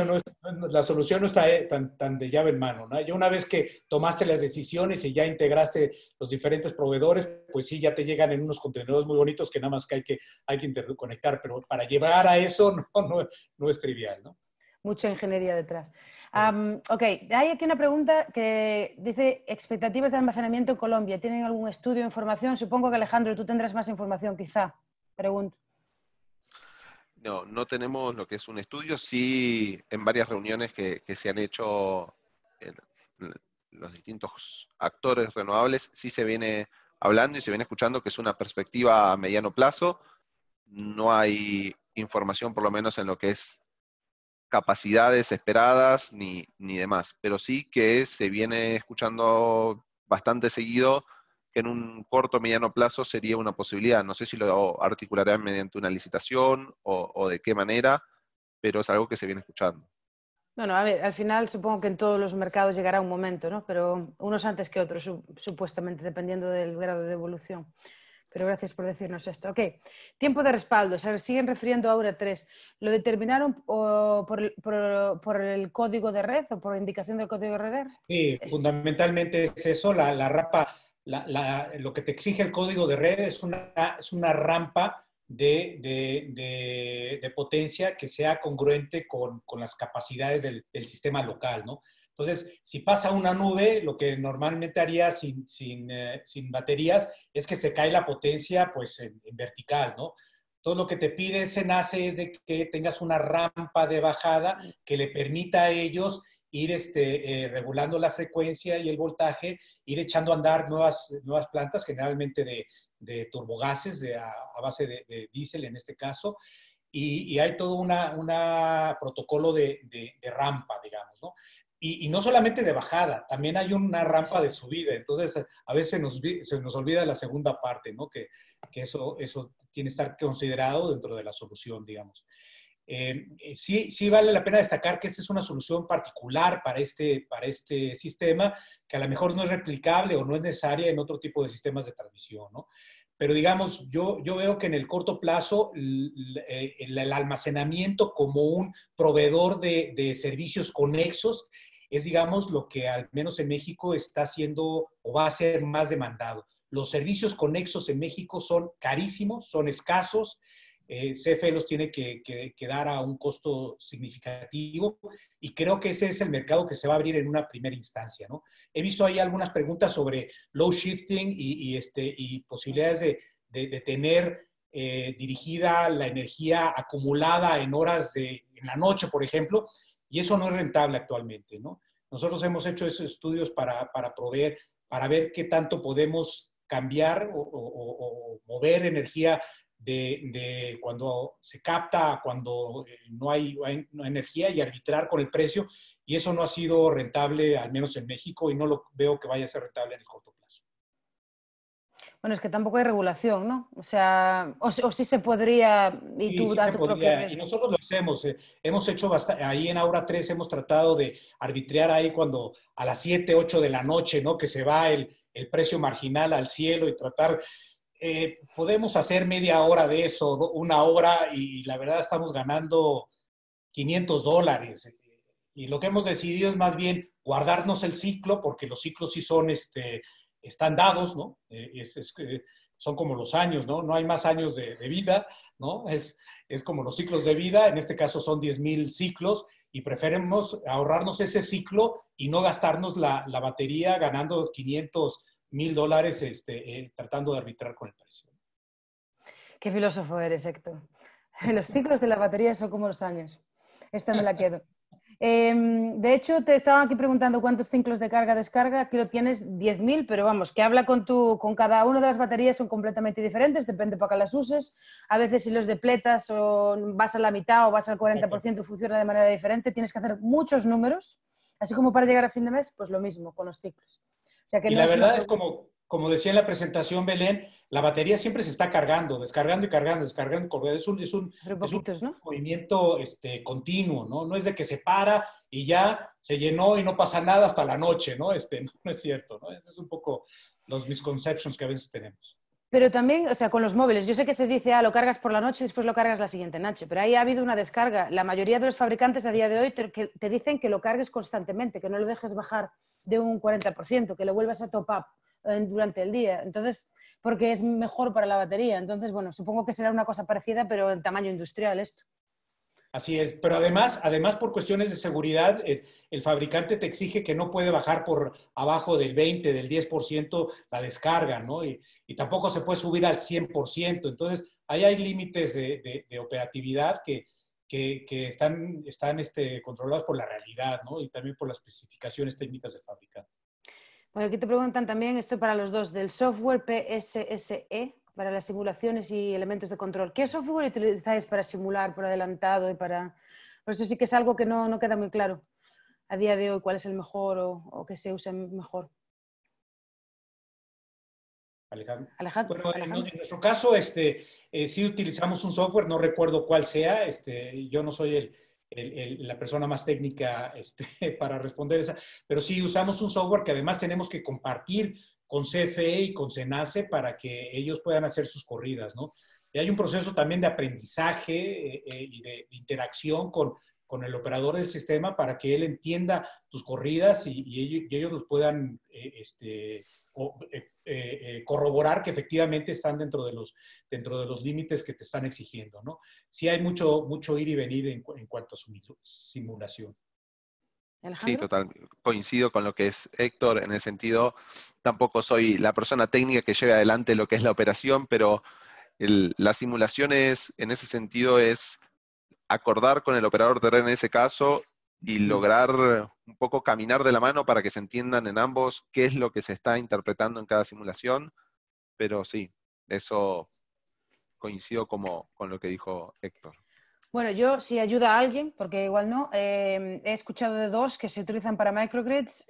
la solución no está tan de llave en mano, ¿no? Ya una vez que tomaste las decisiones y ya integraste los diferentes proveedores, pues sí, ya te llegan en unos contenedores muy bonitos que nada más que hay que interconectar, pero para llevar a eso no es trivial, ¿no? mucha ingeniería detrás. Ok, hay aquí una pregunta que dice, expectativas de almacenamiento en Colombia. ¿Tienen algún estudio o información? Supongo que Alejandro, tú tendrás más información, quizá. Pregunto. No tenemos lo que es un estudio, sí en varias reuniones que se han hecho los distintos actores renovables, sí se viene hablando y se viene escuchando que es una perspectiva a mediano plazo. No hay información, por lo menos en lo que es capacidades esperadas ni demás, pero sí que se viene escuchando bastante seguido que en un corto o mediano plazo sería una posibilidad. No sé si lo articularán mediante una licitación o de qué manera, pero es algo que se viene escuchando. Bueno, a ver, al final supongo que en todos los mercados llegará un momento, ¿no? Pero unos antes que otros, supuestamente, dependiendo del grado de evolución. pero gracias por decirnos esto. Ok, tiempo de respaldo, se siguen refiriendo a Aura 3. ¿Lo determinaron por el código de red o por indicación del código de red? Sí, fundamentalmente es eso, la rampa, lo que te exige el código de red es una rampa de potencia que sea congruente con las capacidades del sistema local, ¿no? Entonces, si pasa una nube, lo que normalmente haría sin baterías es que se cae la potencia pues en vertical, ¿no? Todo lo que te pide SENACE es de que tengas una rampa de bajada que le permita a ellos ir regulando la frecuencia y el voltaje, ir echando a andar nuevas plantas, generalmente de turbogases a base de diésel en este caso, y hay todo un protocolo de rampa, digamos, ¿no? Y no solamente de bajada, también hay una rampa de subida. Entonces, a veces se nos olvida la segunda parte, ¿no? Que eso tiene que estar considerado dentro de la solución, digamos. Sí vale la pena destacar que esta es una solución particular para este sistema, que a lo mejor no es replicable o no es necesaria en otro tipo de sistemas de transmisión, ¿no? Pero digamos, yo veo que en el corto plazo el almacenamiento como un proveedor de servicios conexos es, digamos, lo que al menos en México está haciendo o va a ser más demandado. Los servicios conexos en México son carísimos, son escasos. CFE los tiene que dar a un costo significativo y creo que ese es el mercado que se va a abrir en una primera instancia, ¿no? He visto ahí algunas preguntas sobre load shifting y posibilidades de tener dirigida la energía acumulada en horas en la noche, por ejemplo, y eso no es rentable actualmente, ¿no? Nosotros hemos hecho esos estudios para ver qué tanto podemos cambiar o mover energía de cuando se capta a cuando no hay energía y arbitrar con el precio, y eso no ha sido rentable, al menos en México, y no lo veo que vaya a ser rentable en el corto plazo. Bueno, es que tampoco hay regulación, ¿no? O sea, o sí se podría, y Sí, tú sí a se tu propio podría, y riesgo. nosotros lo hacemos. Hemos hecho bastante, ahí en Aura 3 hemos tratado de arbitrar ahí cuando a las 7, 8 de la noche, ¿no? Que se va el precio marginal al cielo y tratar. Podemos hacer media hora de eso, una hora, y la verdad estamos ganando $500. Y lo que hemos decidido es más bien guardarnos el ciclo, porque los ciclos sí son, están dados, ¿no? Son como los años, ¿no? No hay más años de vida, ¿no? Es como los ciclos de vida, en este caso son 10,000 ciclos, y preferimos ahorrarnos ese ciclo y no gastarnos la batería ganando $500,000 tratando de arbitrar con el precio. Qué filósofo eres, Héctor. Los ciclos de la batería son como los años. Esta me la quedo. De hecho, te estaba aquí preguntando cuántos ciclos de carga-descarga. Aquí lo tienes 10,000, pero vamos, que habla con cada una de las baterías son completamente diferentes, depende para qué las uses. A veces si los depletas o vas a la mitad o vas al 40%, funciona de manera diferente. Tienes que hacer muchos números, así como para llegar a fin de mes, pues lo mismo con los ciclos. O sea que Y no la es una verdad es como decía en la presentación Belén, la batería siempre se está cargando, descargando y cargando, descargando. Es un poquitos, ¿no? movimiento continuo, ¿no? No es de que se para y ya se llenó y no pasa nada hasta la noche, ¿no? No es cierto, ¿no? Ese es un poco los misconceptions que a veces tenemos. Pero también, o sea, con los móviles, yo sé que se dice, lo cargas por la noche y después lo cargas la siguiente noche, pero ahí ha habido una descarga. La mayoría de los fabricantes a día de hoy te dicen que lo cargues constantemente, que no lo dejes bajar de un 40%, que lo vuelvas a top up durante el día. Entonces, porque es mejor para la batería. Entonces, bueno, supongo que será una cosa parecida, pero en tamaño industrial esto. Así es, pero además por cuestiones de seguridad, el fabricante te exige que no puede bajar por abajo del 20, del 10% la descarga, ¿no? Y tampoco se puede subir al 100%. Entonces, ahí hay límites de operatividad que están controlados por la realidad, ¿no? Y también por las especificaciones técnicas del fabricante. Bueno, aquí te preguntan también, esto para los dos, del software PSSE, para las simulaciones y elementos de control. ¿Qué software utilizáis para simular por adelantado y para...? Por eso sí que es algo que no queda muy claro a día de hoy, cuál es el mejor o que se use mejor. Alejandro. Bueno, en nuestro caso, sí utilizamos un software, no recuerdo cuál sea, yo no soy la persona más técnica para responder esa, pero sí usamos un software que además tenemos que compartir con CFE y con SENACE para que ellos puedan hacer sus corridas, ¿no? Y hay un proceso también de aprendizaje y de interacción con el operador del sistema para que él entienda tus corridas y ellos los puedan corroborar que efectivamente están dentro de los límites que te están exigiendo, ¿no? Sí hay mucho ir y venir en cuanto a su simulación. Sí, total. Coincido con lo que es Héctor en el sentido, tampoco soy la persona técnica que lleve adelante lo que es la operación, pero la simulación es, en ese sentido, es acordar con el operador de red en ese caso y lograr un poco caminar de la mano para que se entiendan en ambos qué es lo que se está interpretando en cada simulación, pero sí, eso coincido con lo que dijo Héctor. Bueno, yo si ayuda a alguien, porque igual no, he escuchado de dos que se utilizan para microgrids,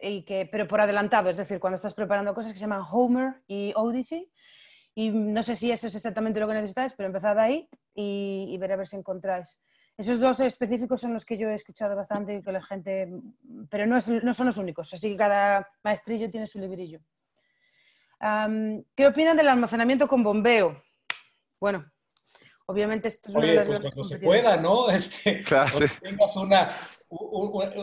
pero por adelantado, es decir, cuando estás preparando cosas que se llaman Homer y Odyssey, y no sé si eso es exactamente lo que necesitáis, pero empezad ahí y ver a ver si encontráis. Esos dos específicos son los que yo he escuchado bastante y que la gente, pero no son los únicos, así que cada maestrillo tiene su librillo. ¿Qué opinan del almacenamiento con bombeo? Bueno, obviamente esto es una de las pues grandes cuando se competiciones. pueda, ¿no? Claro, Cuando tengas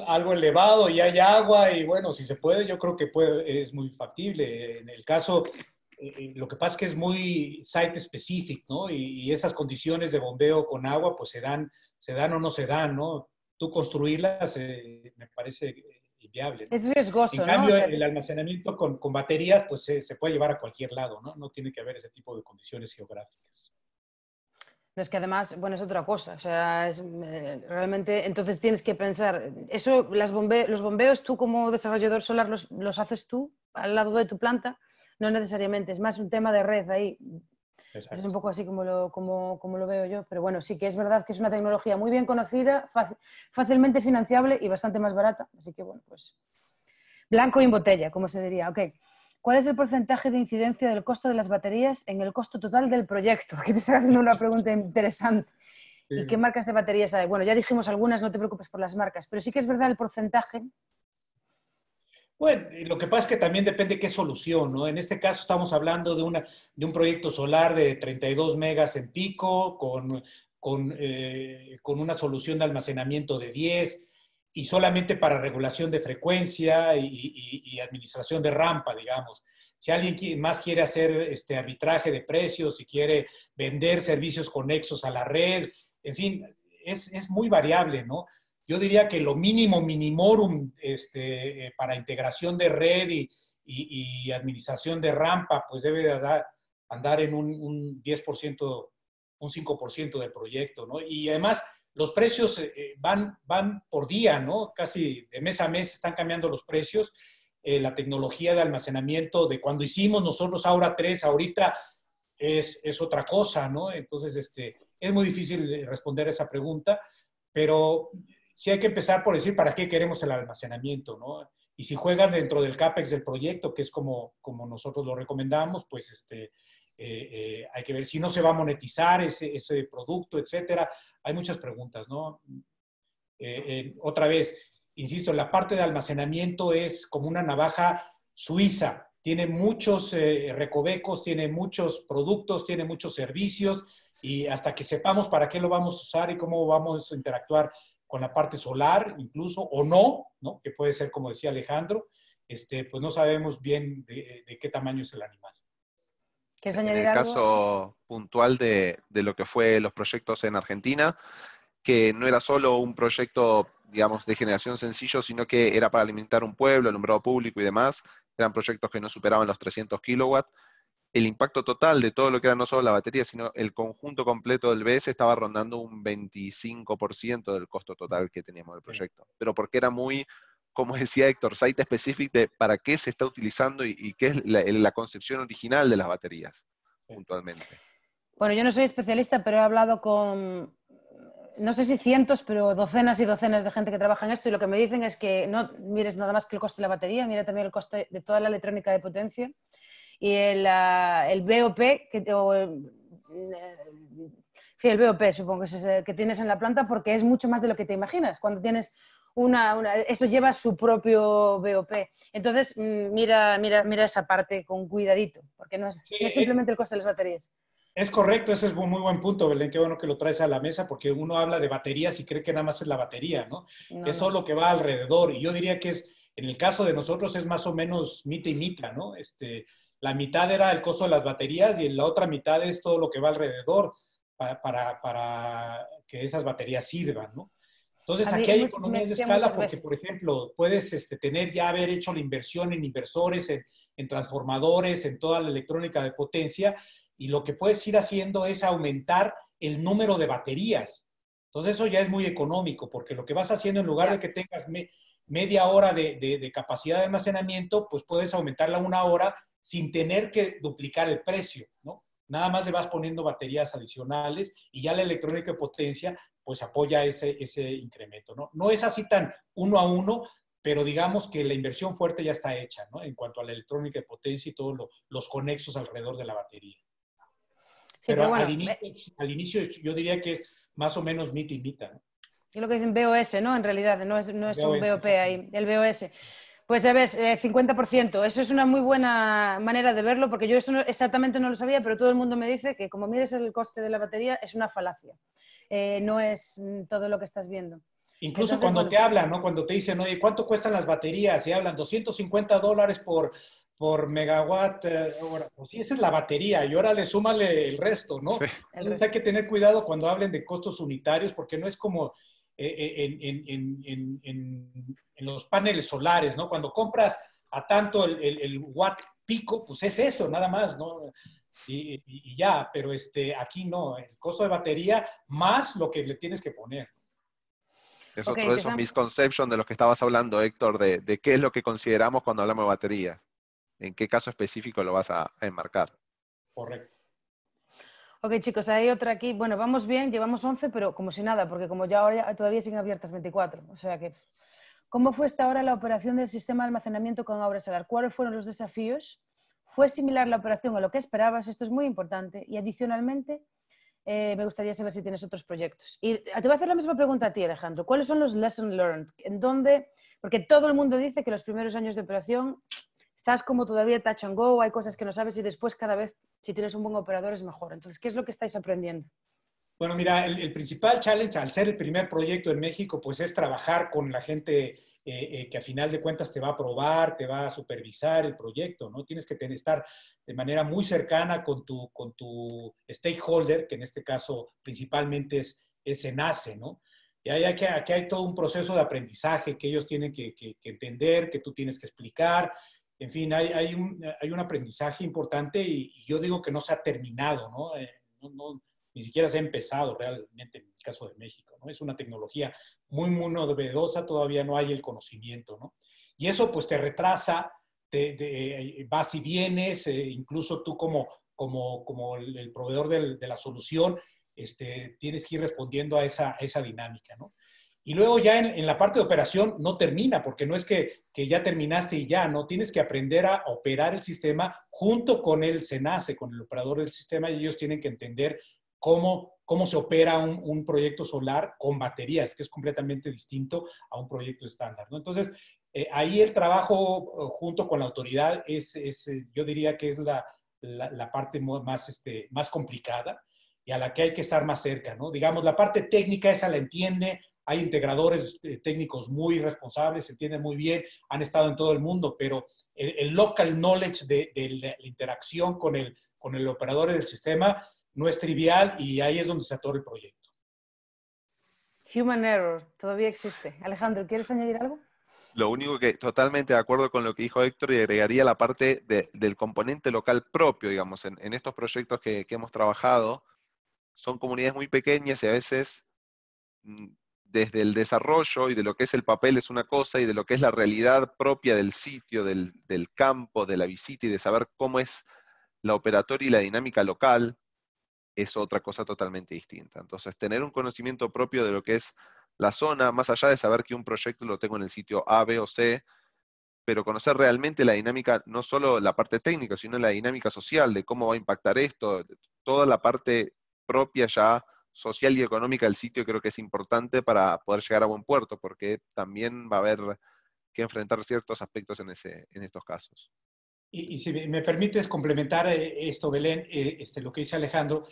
algo elevado y hay agua y bueno, si se puede, yo creo que es muy factible. En el caso, lo que pasa es que es muy site specific, ¿no? Y esas condiciones de bombeo con agua, pues se dan o no se dan, ¿no? Tú construirlas me parece inviable, ¿no? Es En riesgoso, ¿no? O cambio, sea, el almacenamiento con baterías, pues se puede llevar a cualquier lado, ¿no? No tiene que haber ese tipo de condiciones geográficas. es que además, bueno, es otra cosa. O sea, realmente, entonces tienes que pensar, eso, los bombeos tú como desarrollador solar los haces tú al lado de tu planta, no necesariamente, es más un tema de red ahí. Exacto. Es un poco así como lo veo yo, pero bueno, sí que es verdad que es una tecnología muy bien conocida, fácilmente financiable y bastante más barata, así que bueno, pues blanco y en botella, como se diría. Ok. ¿Cuál es el porcentaje de incidencia del costo de las baterías en el costo total del proyecto? Aquí te estoy haciendo una pregunta interesante. Sí, ¿Y qué sí. marcas de baterías hay? Bueno, ya dijimos algunas, no te preocupes por las marcas, pero sí que es verdad el porcentaje. Bueno, y lo que pasa es que también depende qué solución, ¿no? En este caso estamos hablando de un proyecto solar de 32 megas en pico, con una solución de almacenamiento de 10 y solamente para regulación de frecuencia y administración de rampa, digamos. Si alguien más quiere hacer arbitraje de precios, si quiere vender servicios conexos a la red, en fin, es muy variable, ¿no? Yo diría que lo mínimo minimorum para integración de red y administración de rampa, pues debe de andar en un 10%, un 5% del proyecto, ¿no? Y además los precios van por día, ¿no? Casi de mes a mes están cambiando los precios. La tecnología de almacenamiento de cuando hicimos nosotros Aura 3, ahorita es otra cosa, ¿no? Entonces, es muy difícil responder esa pregunta, pero sí hay que empezar por decir para qué queremos el almacenamiento, ¿no? Y si juegan dentro del CAPEX del proyecto, que es como nosotros lo recomendamos, pues hay que ver si no se va a monetizar ese producto, etcétera. Hay muchas preguntas, ¿no? Otra vez, insisto, la parte de almacenamiento es como una navaja suiza. Tiene muchos recovecos, tiene muchos productos, tiene muchos servicios y hasta que sepamos para qué lo vamos a usar y cómo vamos a interactuar con la parte solar, incluso, o no, ¿no? Que puede ser, como decía Alejandro, pues no sabemos bien de qué tamaño es el animal. ¿Quieres En añadir el algo? caso puntual de lo que fue los proyectos en Argentina, que no era solo un proyecto, digamos, de generación sencillo, sino que era para alimentar un pueblo, alumbrado público y demás. Eran proyectos que no superaban los 300 kilowatts. El impacto total de todo lo que era no solo la batería, sino el conjunto completo del BS estaba rondando un 25% del costo total que teníamos del proyecto. Pero porque era muy, como decía Héctor, site specific de para qué se está utilizando y qué es la concepción original de las baterías, puntualmente. Bueno, yo no soy especialista, pero he hablado con, no sé si cientos, pero docenas y docenas de gente que trabaja en esto y lo que me dicen es que no mires nada más que el coste de la batería, mira también el coste de toda la electrónica de potencia y el BOP, el BOP supongo que es ese que tienes en la planta porque es mucho más de lo que te imaginas. Cuando tienes eso lleva su propio BOP. Entonces, mira esa parte con cuidadito, porque no es, Sí, no es simplemente el coste de las baterías. es correcto, ese es un muy buen punto, Belén, qué bueno que lo traes a la mesa, porque uno habla de baterías y cree que nada más es la batería, ¿no? No, Es no. solo lo que va alrededor, y yo diría que en el caso de nosotros es más o menos mitad y mitad, ¿no? La mitad era el costo de las baterías y la otra mitad es todo lo que va alrededor para que esas baterías sirvan, ¿no? A Entonces, mí aquí hay me economías de decían escala muchas porque, veces. por ejemplo, puedes tener ya haber hecho la inversión en inversores, en transformadores, en toda la electrónica de potencia, y lo que puedes ir haciendo es aumentar el número de baterías. Entonces, eso ya es muy económico, porque lo que vas haciendo, en lugar de Ya. que tengas media hora de capacidad de almacenamiento, pues puedes aumentarla 1 hora sin tener que duplicar el precio, ¿no? Nada más le vas poniendo baterías adicionales y ya la electrónica de potencia pues apoya ese incremento, ¿no? No es así tan 1 a 1, pero digamos que la inversión fuerte ya está hecha, ¿no? En cuanto a la electrónica de potencia y todos los conexos alrededor de la batería. Sí, Pero pero al bueno, inicio, al inicio yo diría que es más o menos mitad y mitad, ¿no? es lo que dicen BOS, ¿no? En realidad, no es un BOS, BOP exactamente. ahí, el BOS. Pues ya ves, 50%. Eso es una muy buena manera de verlo, porque yo eso exactamente no lo sabía, pero todo el mundo me dice que como mires el coste de la batería es una falacia. No es todo lo que estás viendo. Incluso Entonces, cuando bueno, te hablan, ¿no? Cuando te dicen, oye, ¿cuánto cuestan las baterías? Y hablan $250 por megawatt hora. Pues sí, esa es la batería y ahora le súmale el resto, ¿no? Sí, el Entonces hay resto. que tener cuidado cuando hablen de costos unitarios porque no es como en los paneles solares, ¿no? Cuando compras a tanto el watt pico, pues es eso, nada más, ¿no? Y ya, pero aquí no, el costo de batería más lo que le tienes que poner. es Ok, otro de esos empezamos. misconceptions de los que estabas hablando, Héctor, de qué es lo que consideramos cuando hablamos de baterías. ¿En qué caso específico lo vas a enmarcar? Correcto. Ok, chicos, hay otra aquí. Bueno, vamos bien, llevamos 11, pero como si nada, porque como ya ahora todavía siguen abiertas 24. O sea que, ¿cómo fue hasta ahora la operación del sistema de almacenamiento con Aura Solar? ¿Cuáles fueron los desafíos? ¿Fue similar la operación a lo que esperabas? Esto es muy importante. Y adicionalmente, me gustaría saber si tienes otros proyectos. Y te voy a hacer la misma pregunta a ti, Alejandro. ¿Cuáles son los lessons learned? ¿En dónde? Porque todo el mundo dice que los primeros años de operación estás como todavía touch and go, hay cosas que no sabes y después cada vez, si tienes un buen operador, es mejor. Entonces, ¿qué es lo que estáis aprendiendo? Bueno, mira, el principal challenge al ser el primer proyecto en México, pues es trabajar con la gente que a final de cuentas te va a aprobar, te va a supervisar el proyecto, ¿no? Tienes que estar de manera muy cercana con tu stakeholder, que en este caso principalmente es SENACE, ¿no? Y aquí hay todo un proceso de aprendizaje que ellos tienen que entender, que tú tienes que explicar. En fin, hay un aprendizaje importante y yo digo que no se ha terminado, ¿no? Ni siquiera se ha empezado realmente en el caso de México, ¿no? Es una tecnología muy, muy novedosa, todavía no hay el conocimiento, ¿no? Y eso pues te retrasa, vas y vienes, incluso tú como el proveedor de la solución, tienes que ir respondiendo a esa dinámica, ¿no? Y luego ya en la parte de operación no termina, porque no es que ya terminaste y ya, ¿no? Tienes que aprender a operar el sistema junto con el SENACE, con el operador del sistema, y ellos tienen que entender cómo se opera un proyecto solar con baterías, que es completamente distinto a un proyecto estándar, ¿no? Entonces, ahí el trabajo junto con la autoridad yo diría que es la parte más complicada y a la que hay que estar más cerca, ¿no? Digamos, la parte técnica esa la entiende, hay integradores técnicos muy responsables, se entienden muy bien, han estado en todo el mundo, pero el local knowledge de la interacción con el operador del sistema no es trivial y ahí es donde se atora el proyecto. Human error, todavía existe. Alejandro, ¿quieres añadir algo? Lo único que totalmente de acuerdo con lo que dijo Héctor y agregaría la parte del componente local propio, digamos, en estos proyectos que hemos trabajado, son comunidades muy pequeñas y a veces desde el desarrollo y de lo que es el papel es una cosa y de lo que es la realidad propia del sitio, del campo, de la visita y de saber cómo es la operatoria y la dinámica local, es otra cosa totalmente distinta. Entonces, tener un conocimiento propio de lo que es la zona, más allá de saber que un proyecto lo tengo en el sitio A, B o C, pero conocer realmente la dinámica, no solo la parte técnica, sino la dinámica social, de cómo va a impactar esto, toda la parte propia ya social y económica del sitio creo que es importante para poder llegar a buen puerto, porque también va a haber que enfrentar ciertos aspectos en estos casos. Y si me permites complementar esto, Belén, lo que dice Alejandro,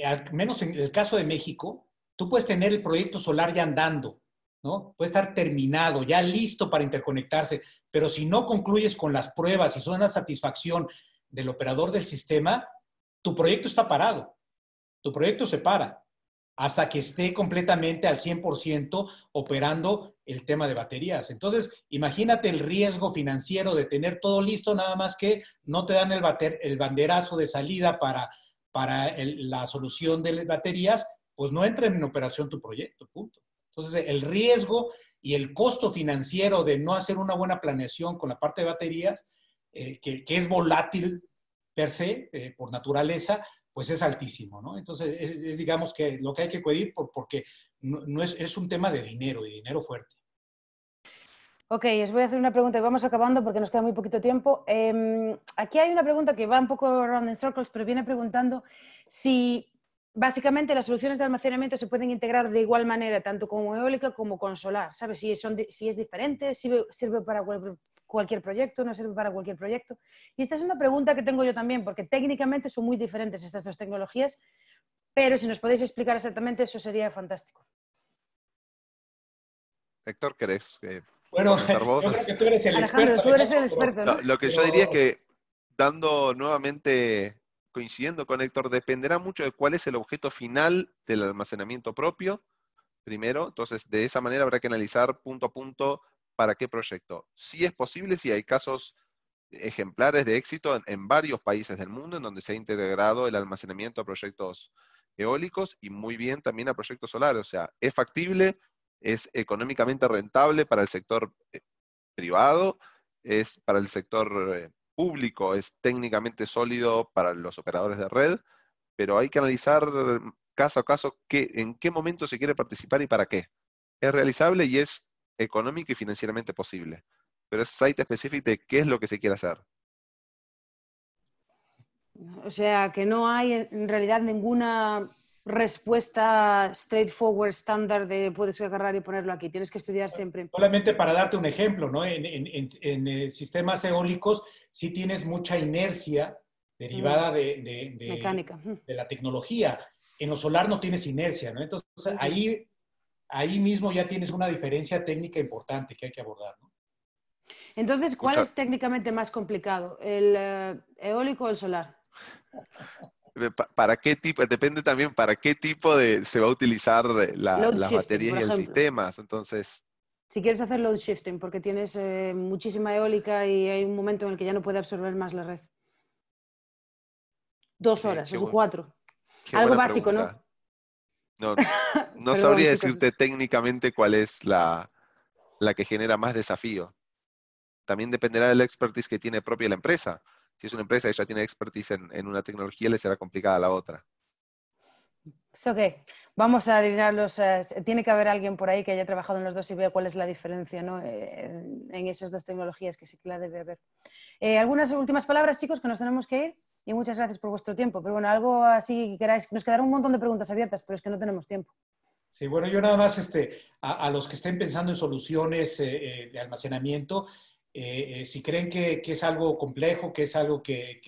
al menos en el caso de México, tú puedes tener el proyecto solar ya andando, ¿no? Puede estar terminado, ya listo para interconectarse, pero si no concluyes con las pruebas y son una satisfacción del operador del sistema, tu proyecto está parado, tu proyecto se para hasta que esté completamente al 100% operando el tema de baterías. Entonces, imagínate el riesgo financiero de tener todo listo, nada más que no te dan el banderazo de salida para la solución de las baterías, pues no entra en operación tu proyecto, punto. Entonces, el riesgo y el costo financiero de no hacer una buena planeación con la parte de baterías, que es volátil per se, por naturaleza, pues es altísimo, ¿no? Entonces, digamos que lo que hay que cuidar porque no es un tema de dinero, y dinero fuerte. Ok, os voy a hacer una pregunta y vamos acabando porque nos queda muy poquito tiempo. Aquí hay una pregunta que va un poco round in circles, pero viene preguntando si básicamente las soluciones de almacenamiento se pueden integrar de igual manera, tanto con eólica como con solar. ¿Sabes? Si es diferente, sirve para cualquier proyecto, no sirve para cualquier proyecto. Y esta es una pregunta que tengo yo también, porque técnicamente son muy diferentes estas dos tecnologías, pero si nos podéis explicar exactamente eso sería fantástico. Héctor, ¿querés bueno, comenzar vos? yo creo que tú eres el Alejandro, experto. tú eres el experto, ¿no? Lo que yo diría es que, dando nuevamente, coincidiendo con Héctor, dependerá mucho de cuál es el objeto final del almacenamiento propio, primero. Entonces, de esa manera habrá que analizar punto a punto para qué proyecto. Si es posible, si hay casos ejemplares de éxito en varios países del mundo en donde se ha integrado el almacenamiento a proyectos eólicos y muy bien también a proyectos solares. O sea, es factible, es económicamente rentable para el sector privado, es para el sector público, es técnicamente sólido para los operadores de red, pero hay que analizar caso a caso en qué momento se quiere participar y para qué. Es realizable y es económico y financieramente posible, pero es site específico de qué es lo que se quiere hacer. O sea, que no hay en realidad ninguna respuesta straightforward, estándar de puedes agarrar y ponerlo aquí. Tienes que estudiar siempre. Solamente para darte un ejemplo, ¿no? En sistemas eólicos sí tienes mucha inercia derivada Mecánica. de la tecnología. En lo solar no tienes inercia, ¿no? Entonces, ahí mismo ya tienes una diferencia técnica importante que hay que abordar, ¿no? Entonces, ¿cuál es técnicamente más complicado? ¿El eólico o el solar? ¿Para qué tipo? Depende también para qué tipo se va a utilizar las baterías y el sistema. Entonces, si quieres hacer load shifting, porque tienes muchísima eólica y hay un momento en el que ya no puede absorber más la red. 2 horas, o 4. Algo básico, pregunta. ¿no? No Perdón, sabría chicos, decirte técnicamente cuál es la que genera más desafío. También dependerá del expertise que tiene propia la empresa. Si es una empresa que ya tiene expertise en una tecnología, le será complicada la otra. Es ok. Vamos a adivinarlos. Tiene que haber alguien por ahí que haya trabajado en los dos y vea cuál es la diferencia, ¿no? En esas dos tecnologías, que sí que la debe haber. Algunas últimas palabras, chicos, que nos tenemos que ir. Y muchas gracias por vuestro tiempo. Pero bueno, algo así que queráis. Nos quedaron un montón de preguntas abiertas, pero es que no tenemos tiempo. Sí, bueno, yo nada más a los que estén pensando en soluciones de almacenamiento, si creen que es algo complejo, que es algo que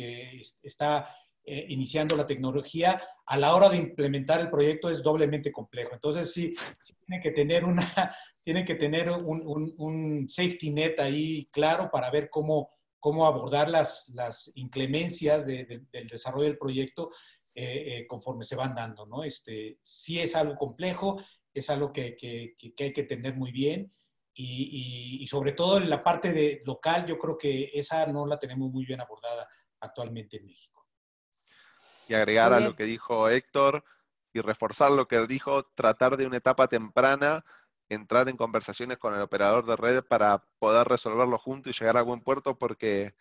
está iniciando la tecnología, a la hora de implementar el proyecto es doblemente complejo. Entonces, sí tienen que tener un safety net ahí claro para ver cómo abordar las inclemencias del desarrollo del proyecto conforme se van dando, ¿no? Sí es algo complejo, es algo que hay que entender muy bien y sobre todo en la parte de local, yo creo que esa no la tenemos muy bien abordada actualmente en México. Y agregar a lo que dijo Héctor y reforzar lo que él dijo, tratar de una etapa temprana, entrar en conversaciones con el operador de red para poder resolverlo juntos y llegar a buen puerto, porque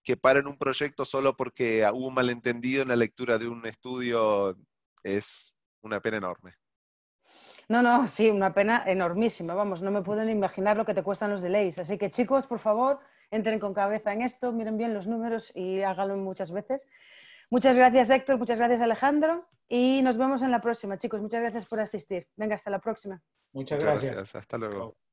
que paren un proyecto solo porque hubo un malentendido en la lectura de un estudio es una pena enorme. No, sí, una pena enormísima. Vamos, no me puedo ni imaginar lo que te cuestan los delays. Así que, chicos, por favor, entren con cabeza en esto, miren bien los números y háganlo muchas veces. Muchas gracias, Héctor. Muchas gracias, Alejandro. y nos vemos en la próxima, chicos. Muchas gracias por asistir. Venga, hasta la próxima. Muchas Muchas gracias. gracias. Hasta luego. Chao.